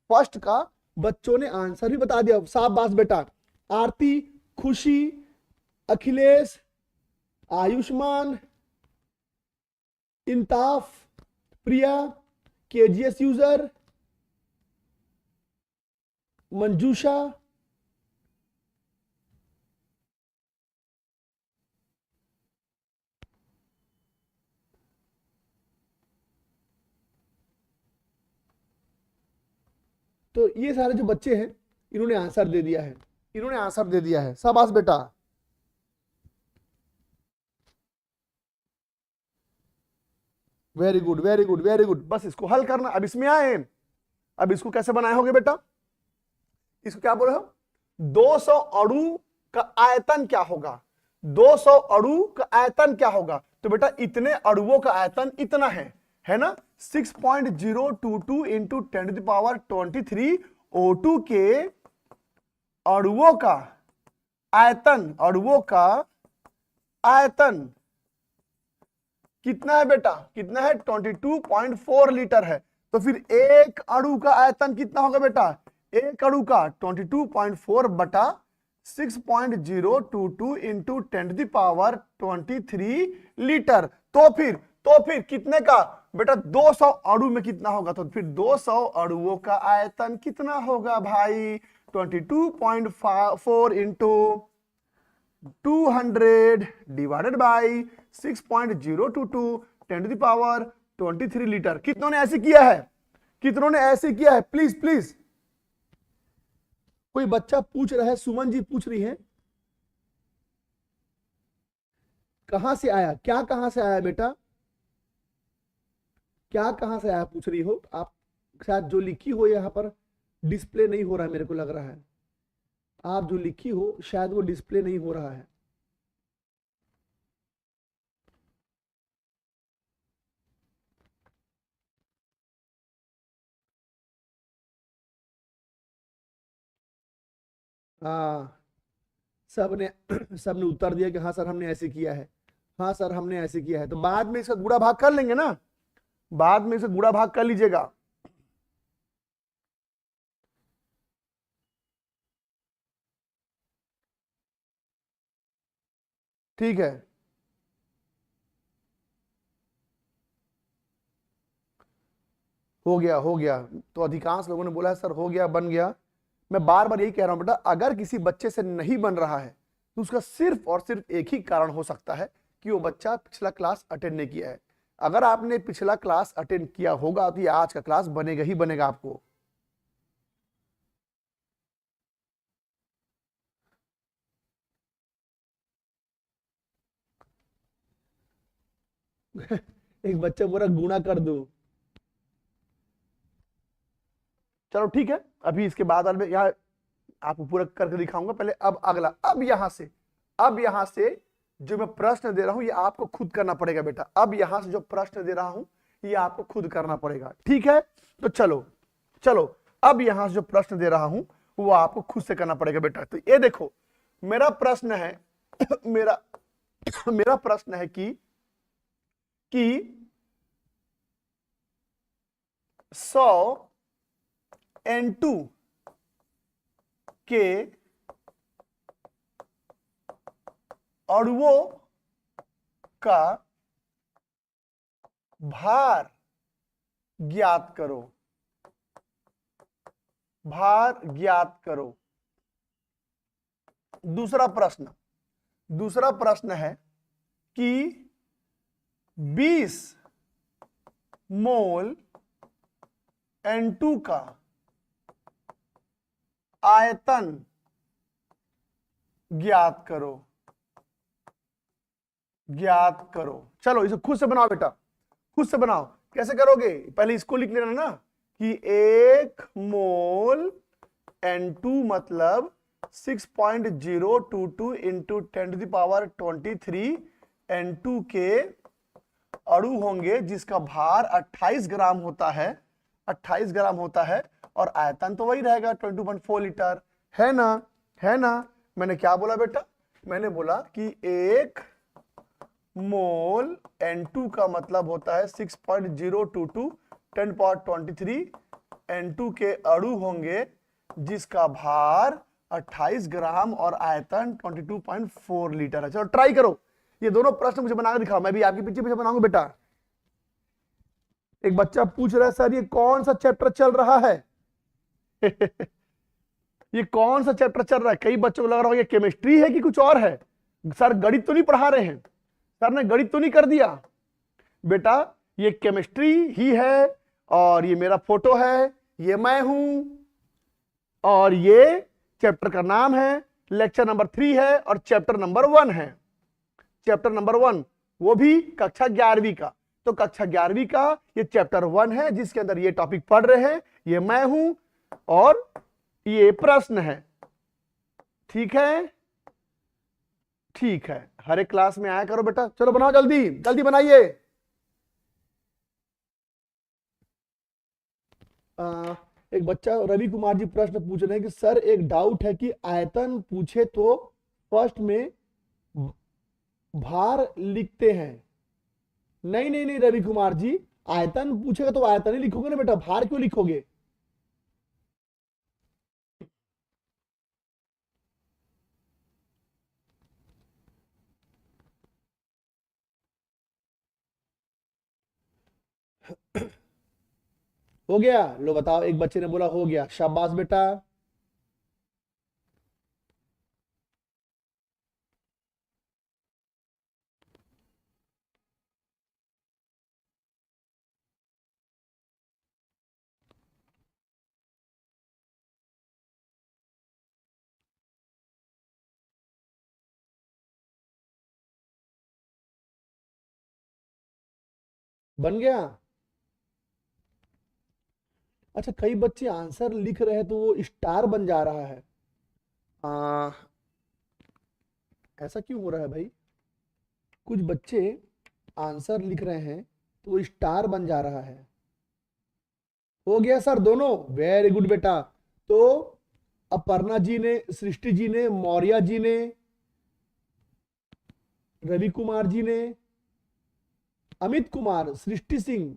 Speaker 1: फर्स्ट का बच्चों ने आंसर भी बता दिया, शाबाश बेटा। आरती, खुशी, अखिलेश, आयुष्मान, इंताफ, प्रिया, केजीएस यूजर, मंजूषा, तो ये सारे जो बच्चे हैं इन्होंने आंसर दे दिया है, इन्होंने आंसर दे दिया है, शाबाश बेटा। Very good very good very good. बस इसको हल करना। अब इसमें आए, अब इसको कैसे बनाए होगे बेटा? इसको क्या बोले हो? 200 अणु का आयतन क्या होगा? 200 अणु का आयतन क्या होगा? तो बेटा इतने अणुओं का आयतन इतना है ना, 6.022 into 10 to the power 23 O2 के अणुओं का आयतन, अणुओं का आयतन कितना है बेटा? कितना है? 22.4 लीटर है। तो फिर एक अणु का आयतन कितना होगा बेटा? एक अणु का 22.4 बटा 6.022 into 10 to the power 23 litre. तो फिर कितने का बेटा? 200 अणु में कितना होगा? तो फिर 200 अणुओं का आयतन कितना होगा भाई? 22.4 into 200 divided by 6.022 10 to the power 23 litre. कितनों ने ऐसे किया है? कितनों ने ऐसे किया है? Please please. कोई बच्चा पूछ रहा है, सुमन जी पूछ रही है, कहां से आया? क्या कहां से आया बेटा? क्या कहां से आया पूछ रही हो आप? शायद जो लिखी हो यहां पर डिस्प्ले नहीं हो रहा है, मेरे को लग रहा है आप जो लिखी हो शायद वो डिस्प्ले नहीं हो रहा है। हाँ, सबने सबने उत्तर दिया कि हाँ सर हमने ऐसे किया है, हाँ सर हमने ऐसे किया है। तो बाद में इसका गुणा भाग कर लेंगे ना, बाद में इसका गुणा भाग कर लीजिएगा। ठीक है, हो गया हो गया। तो अधिकांश लोगों ने बोला है सर हो गया, बन गया। मैं बार बार यही कह रहा हूं बेटा, अगर किसी बच्चे से नहीं बन रहा है तो उसका सिर्फ और सिर्फ एक ही कारण हो सकता है कि वो बच्चा पिछला क्लास अटेंड नहीं किया है। अगर आपने पिछला क्लास अटेंड किया होगा तो ये आज का क्लास बनेगा ही बनेगा आपको। एक बच्चा पूरा गुणा कर दो। चलो ठीक है, अभी इसके बाद में यहाँ आपको पूरा करके दिखाऊंगा। पहले अब अगला, अब यहां से जो मैं प्रश्न दे रहा हूं ये आपको खुद करना पड़ेगा बेटा। अब यहां से जो प्रश्न दे रहा हूं ये आपको खुद करना पड़ेगा, ठीक है? तो चलो चलो, अब यहां से जो प्रश्न दे रहा हूं वो आपको खुद से करना पड़ेगा बेटा। तो ये देखो मेरा प्रश्न है मेरा प्रश्न है कि 100 N2 के अणुओं का भार ज्ञात करो, भार ज्ञात करो। दूसरा प्रश्न है कि 20 मोल N2 का आयतन ज्ञात करो, ज्ञात करो। चलो इसे खुद से बनाओ बेटा, खुद से बनाओ। कैसे करोगे? पहले इसको लिख लेना ना कि 1 मोल N2 मतलब 6.022 into 10 to the power 23 N2 के अणु होंगे जिसका भार 28 ग्राम होता है। 28 ग्राम होता है और आयतन तो वही रहेगा 22.4 लीटर, है ना, है ना। मैंने क्या बोला बेटा, मैंने बोला कि 1 मोल N2 का मतलब होता है 6.022 10⁻23 N2 के अणु होंगे जिसका भार 28 ग्राम और आयतन 22.4 लीटर है। चलो ट्राई करो, ये दोनों प्रश्न मुझे बनाकर दिखाओ, मैं भी आपके पीछे पीछे बनाऊंगा बेटा। एक बच्चा पूछ रहा है सर ये कौन सा चैप्टर चल रहा है ये कौन सा चैप्टर चल रहा है? कई बच्चों को लग रहा हो ये केमिस्ट्री है कि कुछ और है, सर गणित तो नहीं पढ़ा रहे हैं, सर ने गणित तो नहीं कर दिया। बेटा ये केमिस्ट्री ही है और ये मेरा फोटो है, ये मैं हूं और ये चैप्टर का नाम है, लेक्चर नंबर 3 है और चैप्टर नंबर 1 है। चैप्टर नंबर 1 वो भी कक्षा 11वीं का, तो कक्षा 11वीं का ये चैप्टर 1 है जिसके अंदर ये टॉपिक पढ़ रहे हैं, ये मैं हूं और ये प्रश्न है। ठीक है, ठीक है, हर एक क्लास में आया करो बेटा। चलो बनाओ, जल्दी जल्दी बनाइए। एक बच्चा रवि कुमार जी प्रश्न पूछ रहे हैं कि सर एक डाउट है कि आयतन पूछे तो फर्स्ट में भार लिखते हैं। नहीं नहीं नहीं रवि कुमार जी, आयतन पूछेगा तो आयतन ही लिखोगे ना बेटा, भार क्यों लिखोगे? हो गया? लो बताओ, एक बच्चे ने बोला हो गया, शाबाश बेटा। बन गया? अच्छा, कई बच्चे आंसर लिख रहे हैं तो वो स्टार बन जा रहा है, ऐसा क्यों हो रहा है भाई? कुछ बच्चे आंसर लिख रहे हैं तो वो स्टार बन जा रहा है। हो गया सर दोनों, वेरी गुड बेटा। तो अपर्णा जी ने, सृष्टि जी ने, मौर्य जी ने, रवि कुमार जी ने, अमित कुमार, सृष्टि सिंह,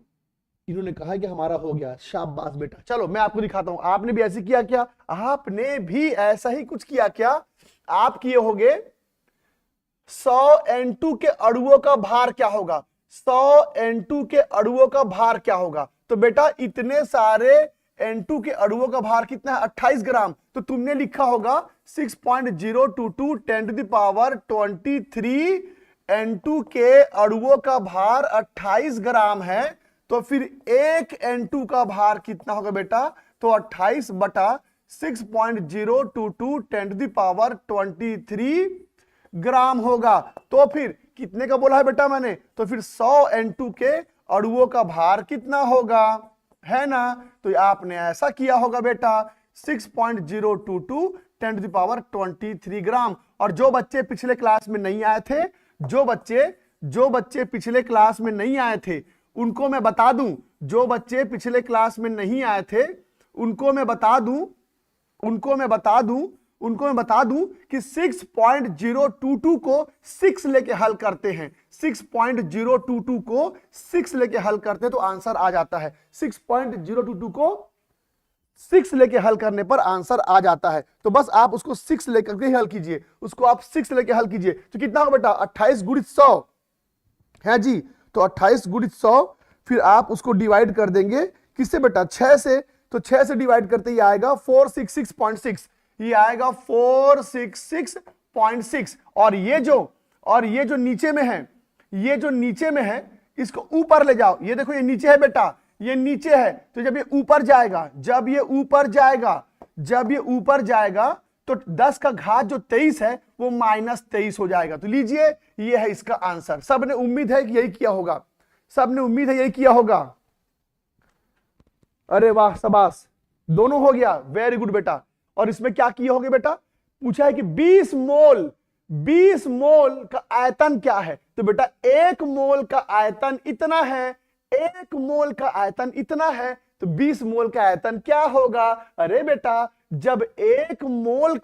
Speaker 1: इन्होंने कहा कि हमारा हो गया, शाबाश बेटा। चलो मैं आपको दिखाता हूं, आपने भी ऐसे किया क्या? आपने भी ऐसा ही कुछ किया क्या? आप किए होगे 100 N2 के अणुओं का भार क्या होगा? 100 N2 के अणुओं का भार क्या होगा? तो बेटा इतने सारे N2 के अणुओं का भार कितना है? 28 ग्राम। तो तुमने लिखा होगा 6.022 10⁻23 N2 के अणुओं का भार 28 ग्राम है। तो फिर एक N2 का भार कितना होगा बेटा? तो 28 बटा 6.022 10⁻23 ग्राम होगा। तो फिर कितने का बोला है बेटा मैंने? तो फिर 100 N2 के अणुओं का भार कितना होगा, है ना? तो आपने ऐसा किया होगा बेटा 6.022 10⁻23 ग्राम। और जो बच्चे पिछले क्लास में नहीं आए थे, जो बच्चे पिछले क्लास में नहीं आए थे उनको मैं बता दूं, जो बच्चे पिछले क्लास में नहीं आए थे उनको मैं बता दूं कि 6.022 को 6 लेके हल करते हैं, 6.022 को 6 लेके हल करते हैं तो आंसर आ जाता है। 6.022 को 6 लेके हल करने पर आंसर आ जाता है। तो बस आप उसको 6 लेकर के हल कीजिए, उसको आप 6 लेके हल कीजिए। तो कितना होगा बेटा? 28 गुणित 100 है जी। तो 28 गुणित 100, फिर आप उसको डिवाइड कर देंगे किससे बेटा? 6 से। तो 6 से डिवाइड करते ही आएगा 466.6, ये आएगा 466.6। और ये जो नीचे में है, ये जो नीचे में है इसको ऊपर ले जाओ। ये देखो ये नीचे है बेटा, ये नीचे है। तो जब ये ऊपर जाएगा, जब ये ऊपर जाएगा तो 10 का घात जो 23 है वो -23 हो जाएगा। तो लीजिए ये है इसका आंसर। सबने उम्मीद है कि यही किया होगा, सबने उम्मीद है यही किया होगा। अरे वाह, शाबाश, दोनों हो गया, वेरी गुड बेटा। और इसमें क्या किए होगे बेटा? पूछा है कि 20 मोल का आयतन क्या है? तो बेटा 1 मोल का आयतन इतना है, 1 मोल का आयतन इतना है। तो 20 मोल का आयतन क्या होगा? अरे बेटा, जब एक मोल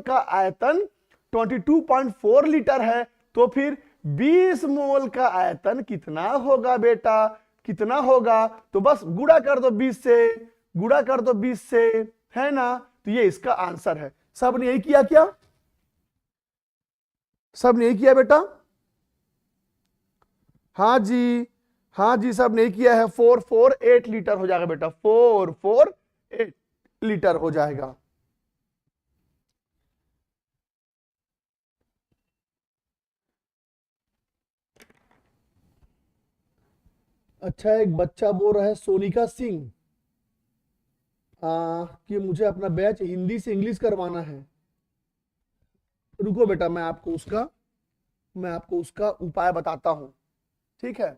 Speaker 1: का आयतन 22.4 लीटर है तो फिर 20 मोल का आयतन कितना होगा बेटा? कितना होगा? तो बस गुणा कर दो 20 से, गुणा कर दो 20 से, है ना? तो ये इसका आंसर है। सब ने यही किया क्या? सब ने यही किया बेटा? हाँ जी, हाँ जी, सब ने किया है। 448 लीटर हो जाएगा बेटा, 448 लीटर हो जाएगा। अच्छा, एक बच्चा बोल रहा है सोनिका सिंह कि मुझे अपना बैच हिंदी से इंग्लिश करवाना है। रुको बेटा, मैं आपको उसका उपाय बताता हूं। ठीक है,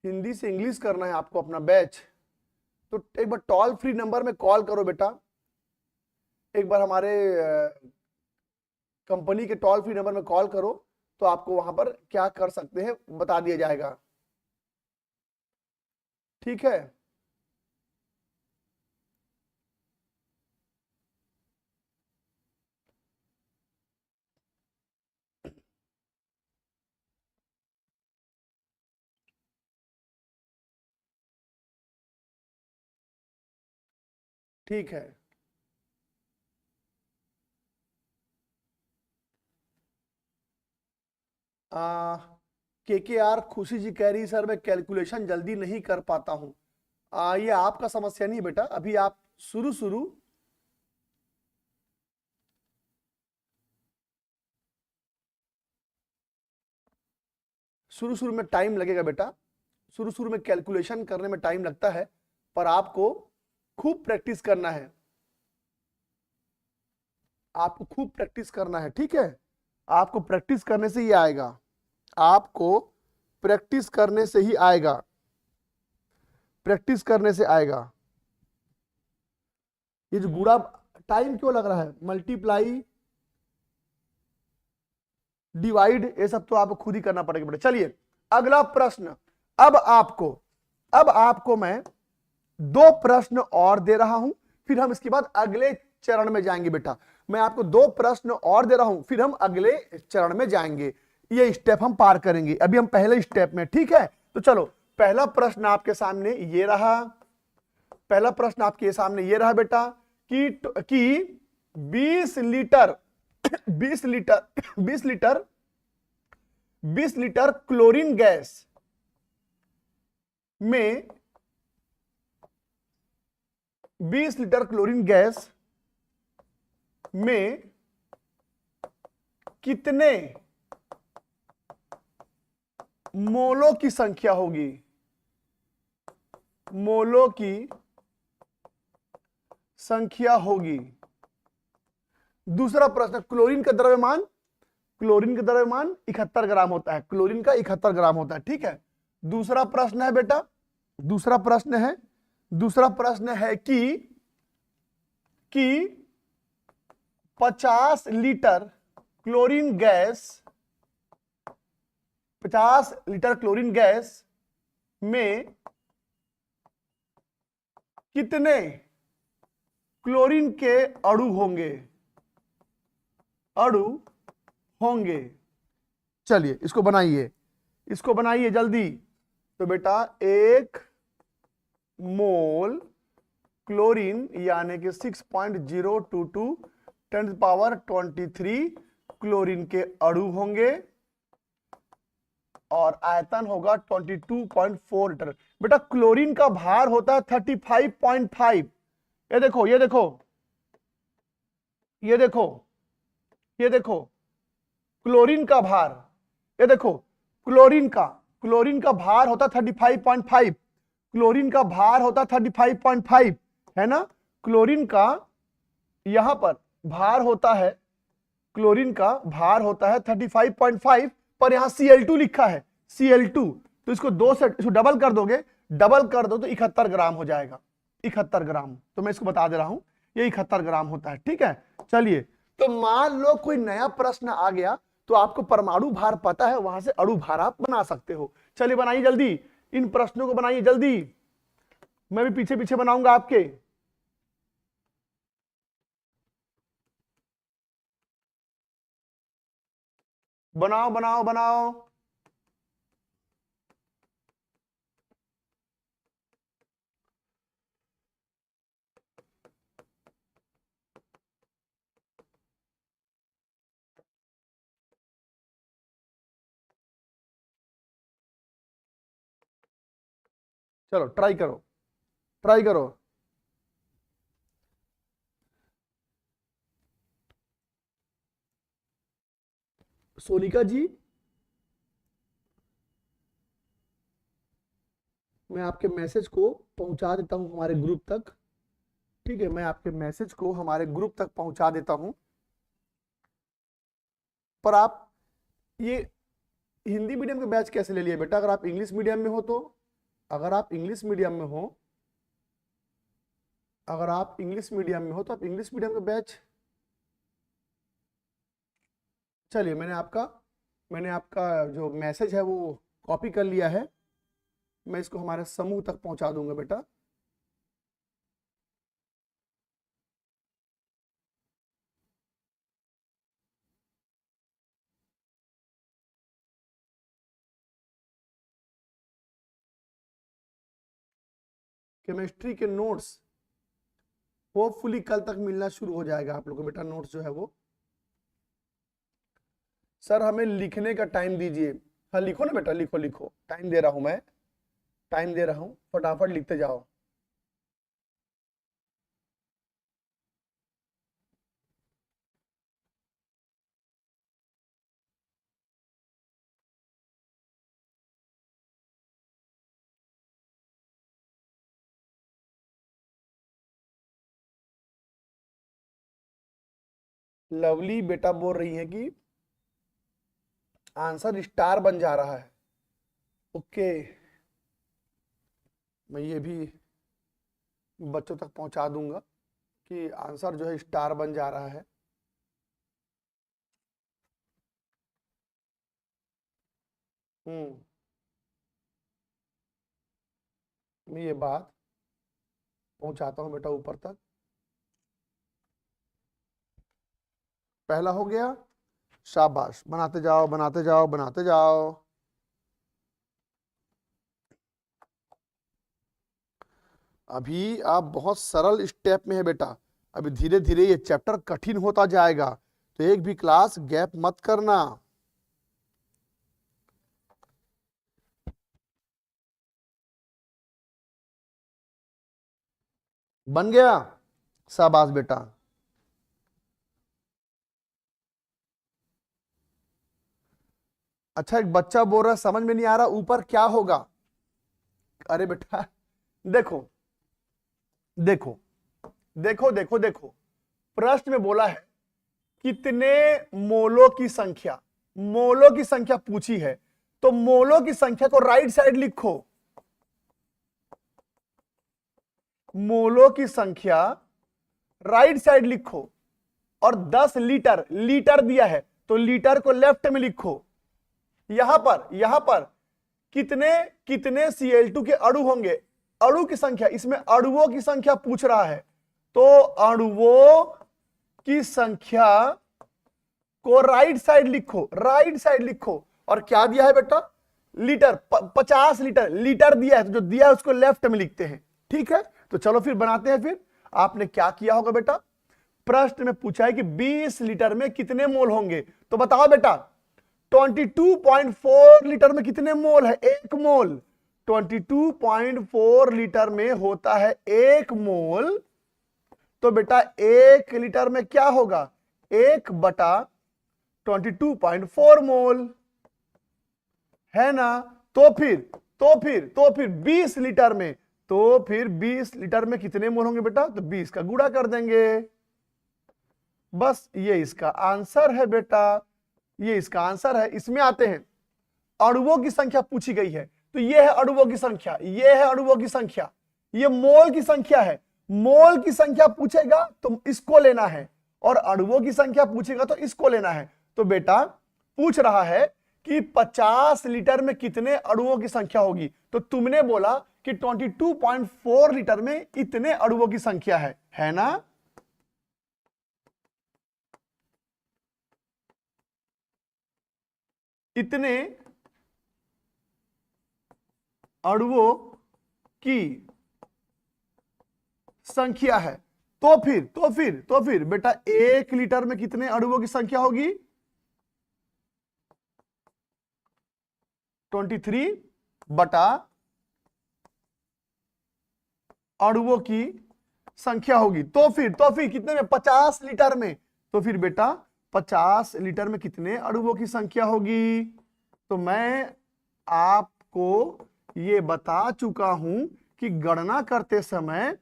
Speaker 1: हिंदी से इंग्लिश करना है आपको अपना बैच, तो एक बार टोल फ्री नंबर में कॉल करो बेटा। एक बार हमारे कंपनी के टोल फ्री नंबर में कॉल करो, तो आपको वहां पर क्या कर सकते हैं बता दिया जाएगा। ठीक है, ठीक है। के आर खुशी जी कह रही सर मैं कैलकुलेशन जल्दी नहीं कर पाता हूं। ये आपका समस्या नहीं बेटा, अभी आप शुरू शुरू शुरू शुरू में टाइम लगेगा बेटा, शुरू शुरू में कैलकुलेशन करने में टाइम लगता है, पर आपको खूब प्रैक्टिस करना है, आपको खूब प्रैक्टिस करना है। ठीक है, आपको प्रैक्टिस करने से ही आएगा, आपको प्रैक्टिस करने से ही आएगा, प्रैक्टिस करने से आएगा। ये जो गुणा टाइम क्यों लग रहा है? मल्टीप्लाई डिवाइड ये सब तो आपको खुद ही करना पड़ेगा बेटा। चलिए अगला प्रश्न। अब आपको मैं दो प्रश्न और दे रहा हूं, फिर हम इसके बाद अगले चरण में जाएंगे बेटा। मैं आपको दो प्रश्न और दे रहा हूं, फिर हम अगले चरण में जाएंगे। ये स्टेप हम पार करेंगे, अभी हम पहले स्टेप में। ठीक है, तो चलो पहला प्रश्न आपके सामने ये रहा, पहला प्रश्न आपके सामने ये रहा बेटा कि 20 litre 20 litre 20 litre 20 litre chlorine gas में 20 लीटर क्लोरीन गैस में कितने मोलों की संख्या होगी? मोलों की संख्या होगी। दूसरा प्रश्न, क्लोरीन का द्रव्यमान 71 ग्राम होता है, क्लोरीन का 71 ग्राम होता है। ठीक है, दूसरा प्रश्न है बेटा, दूसरा प्रश्न है कि 50 लीटर क्लोरीन गैस में कितने क्लोरीन के अणु होंगे? चलिए इसको बनाइए जल्दी। तो बेटा 1 मोल क्लोरीन यानी कि 6.022 10⁻23 क्लोरीन के अणु होंगे और आयतन होगा 22.4 लीटर। बेटा क्लोरीन का भार होता है 35.5। ये देखो क्लोरीन का भार, ये देखो क्लोरीन का भार होता 35.5, क्लोरीन का भार होता 35.5 है ना। क्लोरीन का यहां पर भार होता है, क्लोरीन का भार होता है 35.5, पर यहां Cl2 लिखा है, Cl2, तो इसको 2 से इसको डबल कर दो तो 71 ग्राम हो जाएगा, 71 ग्राम। तो मैं इसको बता दे रहा हूं, ये 71 ग्राम होता है। ठीक है, चलिए तो मान लो कोई नया प्रश्न आ गया तो आपको परमाणु भार पता है, वहां से अणु भार आप बना सकते हो। चलिए बनाइए जल्दी, इन प्रश्नों को बनाइए जल्दी। मैं भी पीछे पीछे बनाऊंगा आपके। बनाओ बनाओ बनाओ। चलो ट्राई करो, ट्राई करो। सोनिका जी, मैं आपके मैसेज को पहुंचा देता हूं हमारे ग्रुप तक। ठीक है, मैं आपके मैसेज को हमारे ग्रुप तक पहुंचा देता हूं। पर आप ये हिंदी मीडियम के बैच कैसे ले लिए बेटा? अगर आप इंग्लिश मीडियम में हो तो, अगर आप इंग्लिश मीडियम में हो, अगर आप इंग्लिश मीडियम में हो तो आप इंग्लिश मीडियम का बैच। चलिए, मैंने आपका जो मैसेज है वो कॉपी कर लिया है। मैं इसको हमारे समूह तक पहुंचा दूंगा बेटा। केमिस्ट्री के नोट्स होपफुली कल तक मिलना शुरू हो जाएगा आप लोगों को बेटा। नोट्स जो है वो, सर हमें लिखने का टाइम दीजिए। हाँ लिखो ना बेटा, लिखो लिखो, टाइम दे रहा हूं मैं, टाइम दे रहा हूं, फटाफट लिखते जाओ। लवली बेटा बोल रही है कि आंसर स्टार बन जा रहा है। ओके, मैं ये भी बच्चों तक पहुंचा दूंगा कि आंसर जो है स्टार बन जा रहा है। मैं ये बात पहुंचाता हूं बेटा ऊपर तक। पहला हो गया, शाबाश, बनाते जाओ बनाते जाओ बनाते जाओ। अभी आप बहुत सरल स्टेप में है बेटा, अभी धीरे धीरे ये चैप्टर कठिन होता जाएगा, तो एक भी क्लास गैप मत करना। बन गया? शाबाश बेटा। अच्छा, एक बच्चा बोल रहा है समझ में नहीं आ रहा ऊपर क्या होगा। अरे बेटा देखो देखो देखो देखो देखो, प्रश्न में बोला है कितने मोलों की संख्या, मोलों की संख्या पूछी है, तो मोलों की संख्या को राइट साइड लिखो। मोलों की संख्या राइट साइड लिखो, और 10 लीटर, लीटर दिया है तो लीटर को लेफ्ट में लिखो। यहां पर कितने कितने Cl2 के अणु होंगे, अणु की संख्या, इसमें अणुओं की संख्या पूछ रहा है, तो अणुओं की संख्या को राइट साइड लिखो, राइट साइड लिखो। और क्या दिया है बेटा? लीटर, 50 लीटर, लीटर दिया है, तो जो दिया है उसको लेफ्ट में लिखते हैं। ठीक है, तो चलो फिर बनाते हैं। फिर आपने क्या किया होगा बेटा, प्रश्न में पूछा है कि 20 लीटर में कितने मोल होंगे, तो बताओ बेटा 22.4 लीटर में कितने मोल है? एक मोल। 22.4 लीटर में होता है एक मोल, तो बेटा 1 लीटर में क्या होगा? 1/22.4 मोल, है ना? तो फिर 20 लीटर में, तो फिर 20 लीटर में कितने मोल होंगे बेटा? तो 20 का गुणा कर देंगे, बस ये इसका आंसर है बेटा, ये इसका आंसर है। इसमें आते हैं, अणुओं की संख्या पूछी गई है, तो ये है अणुओं की संख्या, ये है अणुओं की संख्या, ये मोल की संख्या है। मोल की संख्या पूछेगा तो इसको लेना है, और अणुओं की संख्या पूछेगा तो इसको लेना है। तो बेटा पूछ रहा है कि 50 लीटर में कितने अणुओं की संख्या होगी, तो तुमने बोला कि 22.4 लीटर में इतने अणुओं की संख्या है ना? इतने अणुओं की संख्या है। तो फिर बेटा 1 लीटर में कितने अणुओं की संख्या होगी? 23 बटा अणुओं की संख्या होगी। तो फिर कितने में? 50 लीटर में। तो फिर बेटा 50 लीटर में कितने अणुओं की संख्या होगी? तो मैं आपको ये बता चुका हूं कि गणना करते समय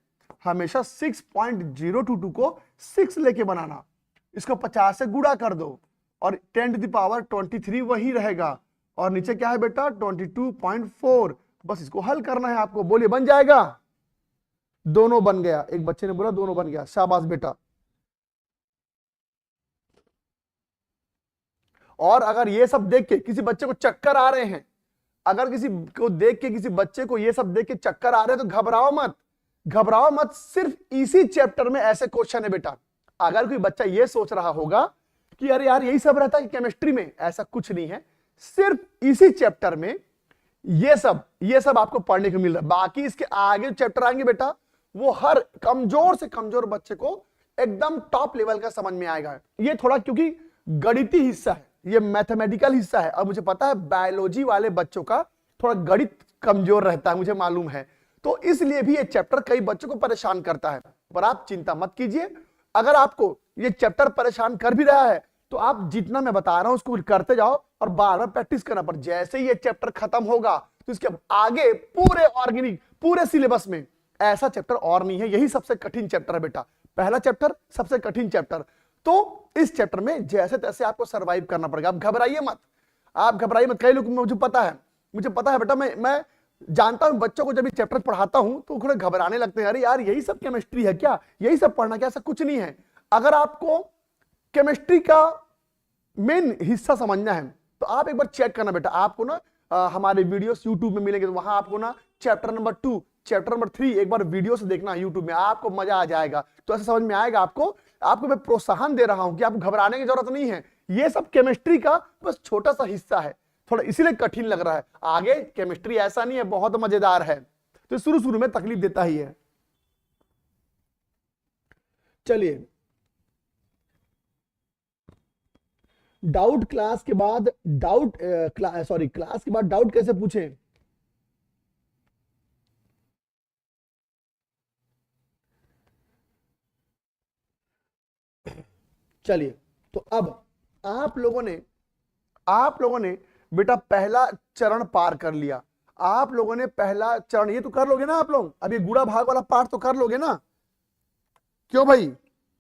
Speaker 1: हमेशा 6.022 को 6 लेके बनाना, इसको 50 से गुणा कर दो और 10⁻23 वही रहेगा, और नीचे क्या है बेटा? 22.4। बस इसको हल करना है आपको। बोलिए बन जाएगा? दोनों बन गया। एक बच्चे ने बोला दोनों बन गया, शाबाश बेटा। और अगर ये सब देख के किसी बच्चे को चक्कर आ रहे हैं, अगर किसी को देख के किसी बच्चे को ये सब देख के चक्कर आ रहे हैं, तो घबराओ मत। सिर्फ इसी चैप्टर में ऐसे क्वेश्चन है बेटा। अगर कोई बच्चा ये सोच रहा होगा कि अरे यार यही सब रहता है केमिस्ट्री में, ऐसा कुछ नहीं है। सिर्फ इसी चैप्टर में ये सब आपको पढ़ने को मिल रहा है। बाकी इसके आगे चैप्टर आएंगे बेटा, वो हर कमजोर से कमजोर बच्चे को एकदम टॉप लेवल का समझ में आएगा। ये थोड़ा क्योंकि गणितीय हिस्सा है, ये मैथमेटिकल हिस्सा है। अब मुझे पता है बायोलॉजी वाले बच्चों का थोड़ा गणित कमजोर रहता है, मुझे मालूम है, तो इसलिए भी ये चैप्टर कई बच्चों को परेशान करता है। पर आप चिंता मत कीजिए, अगर आपको ये चैप्टर परेशान कर भी रहा है तो आप जितना मैं बता रहा हूं उसको करते जाओ और बार बार प्रैक्टिस करना। पर जैसे ही ये चैप्टर खत्म होगा तो इसके आगे पूरे ऑर्गेनिक पूरे सिलेबस में ऐसा चैप्टर और नहीं है। यही सबसे कठिन चैप्टर है बेटा, पहला चैप्टर सबसे कठिन चैप्टर। तो इस चैप्टर में जैसे तैसे आपको सरवाइव करना पड़ेगा। आप घबराइए मत। कई लोग, मुझे पता है बेटा, मैं जानता हूं बच्चों को जब ये चैप्टर पढ़ाता हूं तो थोड़े घबराने लगते हैं। अरे यार यही सब केमिस्ट्री है क्या, यही सब पढ़ना क्या? ऐसा कुछ नहीं है। अगर आपको केमिस्ट्री का मेन हिस्सा समझना है तो आप एक बार चेक करना बेटा। आपको ना हमारे वीडियोस यूट्यूब में मिलेंगे, तो वहां आपको ना चैप्टर नंबर 2, चैप्टर नंबर 3 एक बार वीडियो से देखना यूट्यूब में, आपको मजा आ जाएगा। तो ऐसा समझ में आएगा आपको मैं प्रोत्साहन दे रहा हूं कि आपको घबराने की जरूरत नहीं है। ये सब केमिस्ट्री का बस छोटा सा हिस्सा है, थोड़ा इसीलिए कठिन लग रहा है। आगे केमिस्ट्री ऐसा नहीं है, बहुत मजेदार है। तो शुरू में तकलीफ देता ही है। चलिए, क्लास के बाद डाउट कैसे पूछें? चलिए, तो अब आप लोगों ने बेटा पहला चरण पार कर लिया। आप लोगों ने पहला चरण ये तो कर लोगे ना आप लोग। अब ये गुणा भाग वाला पार्ट तो कर लोगे ना? क्यों भाई?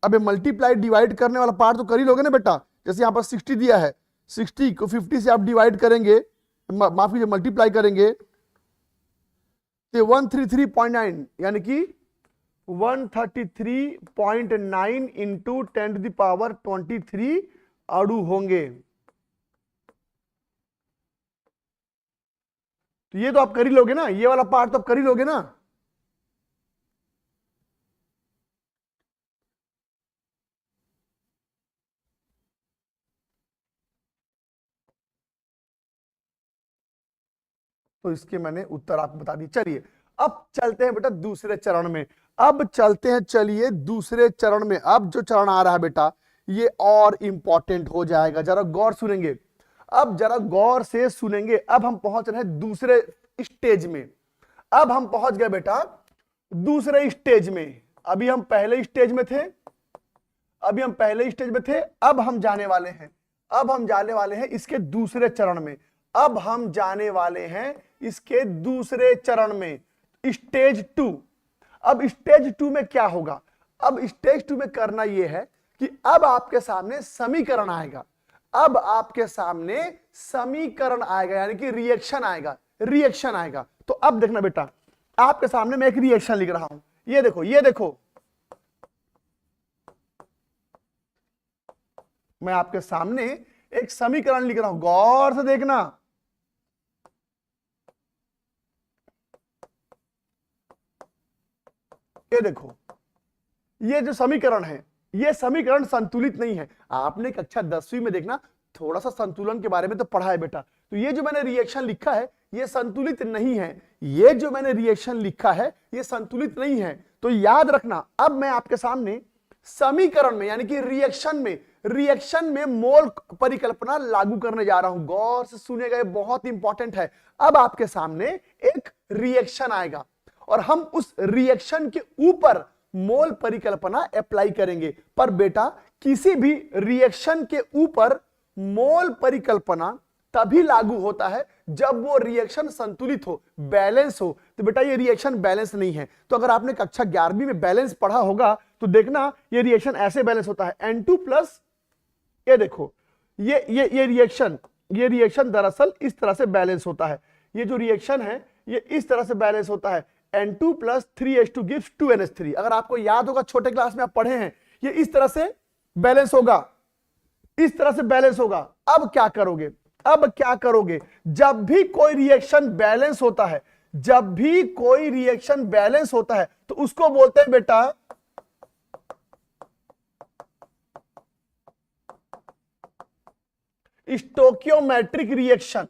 Speaker 1: अब ये मल्टीप्लाई डिवाइड करने वाला पार्ट तो कर ही लोगे ना बेटा। जैसे यहां पर 60 दिया है, 60 को 50 से आप डिवाइड करेंगे, माफ कीजिए मल्टीप्लाई करेंगे, तो 133.9 यानी कि 133.9 इंटू 10⁻23 अणु होंगे। तो ये तो आप कर ही लोगे ना, ये वाला पार्ट तो आप कर ही लोगे ना। तो इसके मैंने उत्तर आपको बता दी। चलिए अब चलते हैं बेटा दूसरे चरण में। चलिए दूसरे चरण में। अब जो चरण आ रहा है बेटा ये और इंपॉर्टेंट हो जाएगा, जरा गौर सुनेंगे। अब जरा गौर से सुनेंगे। अब हम पहुंच रहे हैं दूसरे स्टेज में। अब हम पहुंच गए बेटा दूसरे स्टेज में। अभी हम पहले स्टेज में थे, अब हम जाने वाले हैं इसके दूसरे चरण में। अब हम जाने वाले हैं इसके दूसरे चरण में, स्टेज 2। अब स्टेज 2 में क्या होगा? अब स्टेज 2 में करना यह है कि अब आपके सामने समीकरण आएगा। यानी कि रिएक्शन आएगा। तो अब देखना बेटा, आपके सामने मैं एक रिएक्शन लिख रहा हूं। ये देखो मैं आपके सामने एक समीकरण लिख रहा हूं, गौर से देखना। ये देखो, ये जो समीकरण है, ये समीकरण संतुलित नहीं है। आपने कक्षा 10वीं में देखना थोड़ा सा संतुलन के बारे में तो पढ़ा है बेटा। तो ये जो मैंने रिएक्शन लिखा है ये संतुलित नहीं है, ये जो मैंने रिएक्शन लिखा है ये संतुलित नहीं है। तो याद रखना, अब मैं आपके सामने समीकरण में यानी कि रिएक्शन में मोल परिकल्पना लागू करने जा रहा हूं। गौर से सुनिएगा, ये बहुत इंपॉर्टेंट है। अब आपके सामने एक रिएक्शन आएगा और हम उस रिएक्शन के ऊपर मोल परिकल्पना अप्लाई करेंगे। पर बेटा किसी भी रिएक्शन के ऊपर मोल परिकल्पना तभी लागू होता है जब वो रिएक्शन संतुलित हो, बैलेंस हो। तो बेटा ये रिएक्शन बैलेंस नहीं है। तो अगर आपने कक्षा 11वीं में बैलेंस पढ़ा होगा तो देखना ये रिएक्शन ऐसे बैलेंस होता है, N2 प्लस, ये देखो ये रिएक्शन दरअसल इस तरह से बैलेंस होता है। ये जो रिएक्शन है ये इस तरह से बैलेंस होता है, N2 plus 3H2 gives 2NH3। अगर आपको याद होगा छोटे क्लास में आप पढ़े हैं, ये इस तरह से बैलेंस होगा, इस तरह से बैलेंस होगा। अब क्या करोगे, जब भी कोई रिएक्शन बैलेंस होता है, जब भी कोई रिएक्शन बैलेंस होता है तो उसको बोलते हैं बेटा स्टोकियोमेट्रिक रिएक्शन।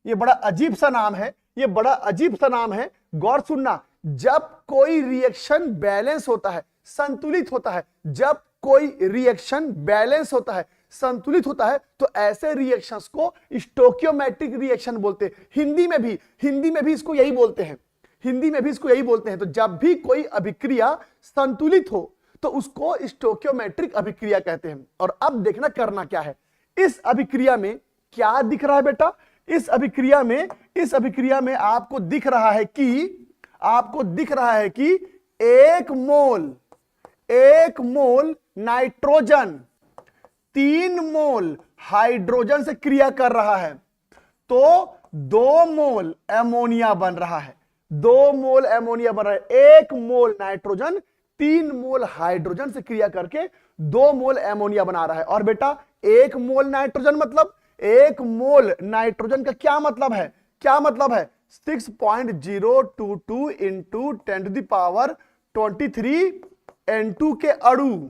Speaker 1: ये बड़ा अजीब सा नाम है, ये बड़ा अजीब सा नाम है। गौर सुनना, जब कोई रिएक्शन बैलेंस होता है, संतुलित होता है, जब कोई रिएक्शन बैलेंस होता है, संतुलित होता है, तो ऐसे रिएक्शंस को स्टोकियोमेट्रिक रिएक्शन बोलते हैं। हिंदी में भी इसको यही बोलते हैं, हिंदी में भी इसको यही बोलते हैं। तो जब भी कोई अभिक्रिया संतुलित हो तो उसको स्टोकियोमेट्रिक अभिक्रिया कहते हैं। और अब देखना करना क्या है, इस अभिक्रिया में क्या दिख रहा है बेटा, इस अभिक्रिया में आपको दिख रहा है कि एक मोल नाइट्रोजन 3 मोल हाइड्रोजन से क्रिया कर रहा है, तो 2 मोल एमोनिया बन रहा है। 2 मोल एमोनिया बन रहा है। 1 मोल नाइट्रोजन 3 मोल हाइड्रोजन से क्रिया करके 2 मोल एमोनिया बना रहा है। और बेटा 1 मोल नाइट्रोजन मतलब, 1 मोल नाइट्रोजन का क्या मतलब है, 6.022 इंटू 10⁻23 N2 के अणु।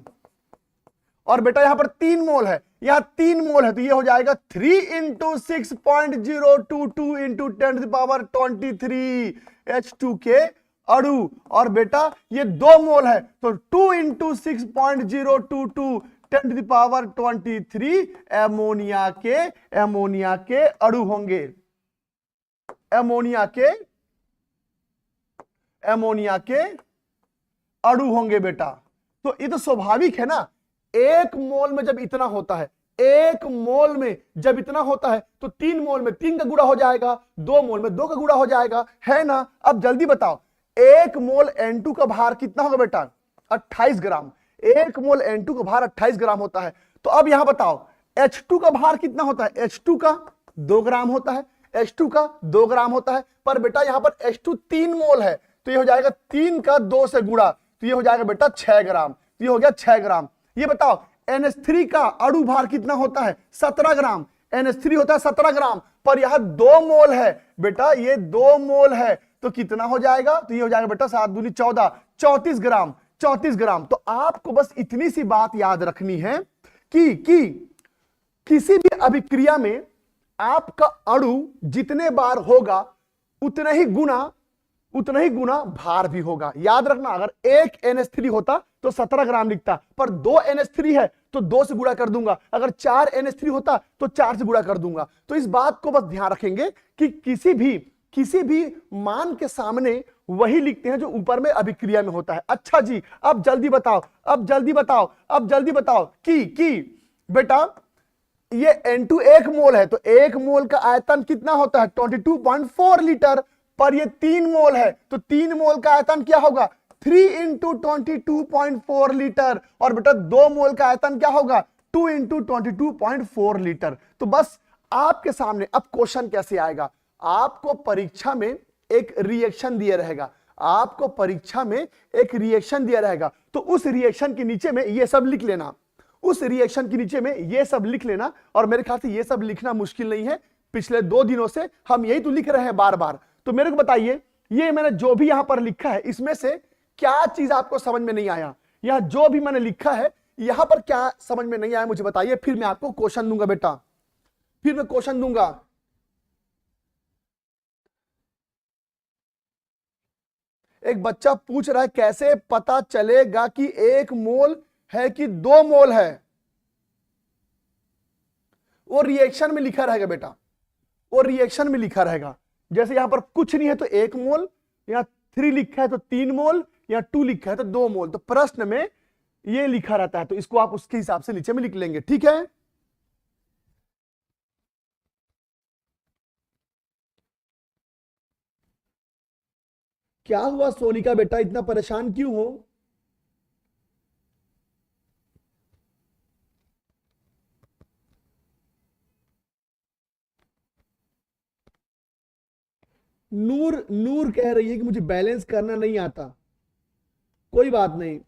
Speaker 1: और बेटा यहां पर 3 मोल है, यहां 3 मोल है, तो ये हो जाएगा 3 इंटू 6.022 इंटू 10⁻23 H2 के अणु। और बेटा ये 2 मोल है, तो 2 इंटू 6.022 10⁻23 एमोनिया के अणु होंगे, एमोनिया के अणु होंगे बेटा। तो ये तो स्वाभाविक है ना, 1 मोल में जब इतना होता है, 1 मोल में जब इतना होता है तो 3 मोल में 3 का गुणा हो जाएगा, 2 मोल में 2 का गुणा हो जाएगा, है ना। अब जल्दी बताओ 1 मोल N2 का भार कितना होगा बेटा, 28 ग्राम। 1 मोल N2 का भार 28 ग्राम होता है। तो अब यहां बताओ H2 का भार कितना होता है, H2 का 2 ग्राम होता है, H2 का 2 ग्राम होता है। पर बेटा यहां पर H2 3 मोल है, तो ये हो जाएगा 3 का 2 से गुणा, तो ये हो जाएगा बेटा 6 ग्राम। ये हो गया 6 ग्राम। ये बताओ NH3 का अणु भार कितना होता है, 17 ग्राम। NH3 होता है 17 ग्राम, पर यहां 2 मोल है बेटा, ये 2 मोल है, तो कितना हो जाएगा, तो ये हो जाएगा बेटा 7 दूनी 14, 34 ग्राम, 34 ग्राम। तो आपको बस इतनी सी बात याद रखनी है कि किसी भी अभिक्रिया में आपका अणु जितने बार होगा उतना ही गुना भार भी होगा। याद रखना, अगर 1 NH3 होता तो 17 ग्राम लिखता, पर 2 NH3 है तो 2 से गुणा कर दूंगा। अगर 4 NH3 होता तो 4 से गुणा कर दूंगा। तो इस बात को बस ध्यान रखेंगे कि किसी भी मान के सामने वही लिखते हैं जो ऊपर में अभिक्रिया में होता है। अच्छा जी, अब जल्दी बताओ कि बेटा ये N2 1 मोल है, तो 1 मोल का आयतन कितना होता है, 22.4 लीटर। पर ये 3 मोल है, तो 3 मोल का आयतन क्या होगा, 3 इंटू 22.4 लीटर। और बेटा 2 मोल का आयतन क्या होगा, 2 इंटू 22.4 लीटर। तो बस आपके सामने अब क्वेश्चन कैसे आएगा, आपको परीक्षा में एक रिएक्शन दिया रहेगा, तो उस रिएक्शन के नीचे में ये सब लिख लेना, उस रिएक्शन के नीचे में ये सब लिख लेना। और मेरे ख्याल से ये सब लिखना मुश्किल नहीं है, पिछले 2 दिनों से हम यही तो लिख रहे हैं बार बार। तो मेरे को बताइए, ये मैंने जो भी यहां पर लिखा है इसमें से क्या चीज आपको समझ में नहीं आया? यहां जो भी मैंने लिखा है यहां पर क्या समझ में नहीं आया मुझे बताइए, फिर मैं आपको क्वेश्चन दूंगा बेटा, फिर मैं क्वेश्चन दूंगा। एक बच्चा पूछ रहा है कैसे पता चलेगा कि 1 मोल है कि 2 मोल है? वो रिएक्शन में लिखा रहेगा बेटा, वो रिएक्शन में लिखा रहेगा। जैसे यहां पर कुछ नहीं है तो 1 मोल, यहां 3 लिखा है तो 3 मोल, यहां 2 लिखा है तो 2 मोल। तो प्रश्न में ये लिखा रहता है, तो इसको आप उसके हिसाब से नीचे में लिख लेंगे, ठीक है। क्या हुआ सोनिका बेटा, इतना परेशान क्यों हो? नूर नूर कह रही है कि मुझे बैलेंस करना नहीं आता। कोई बात नहीं।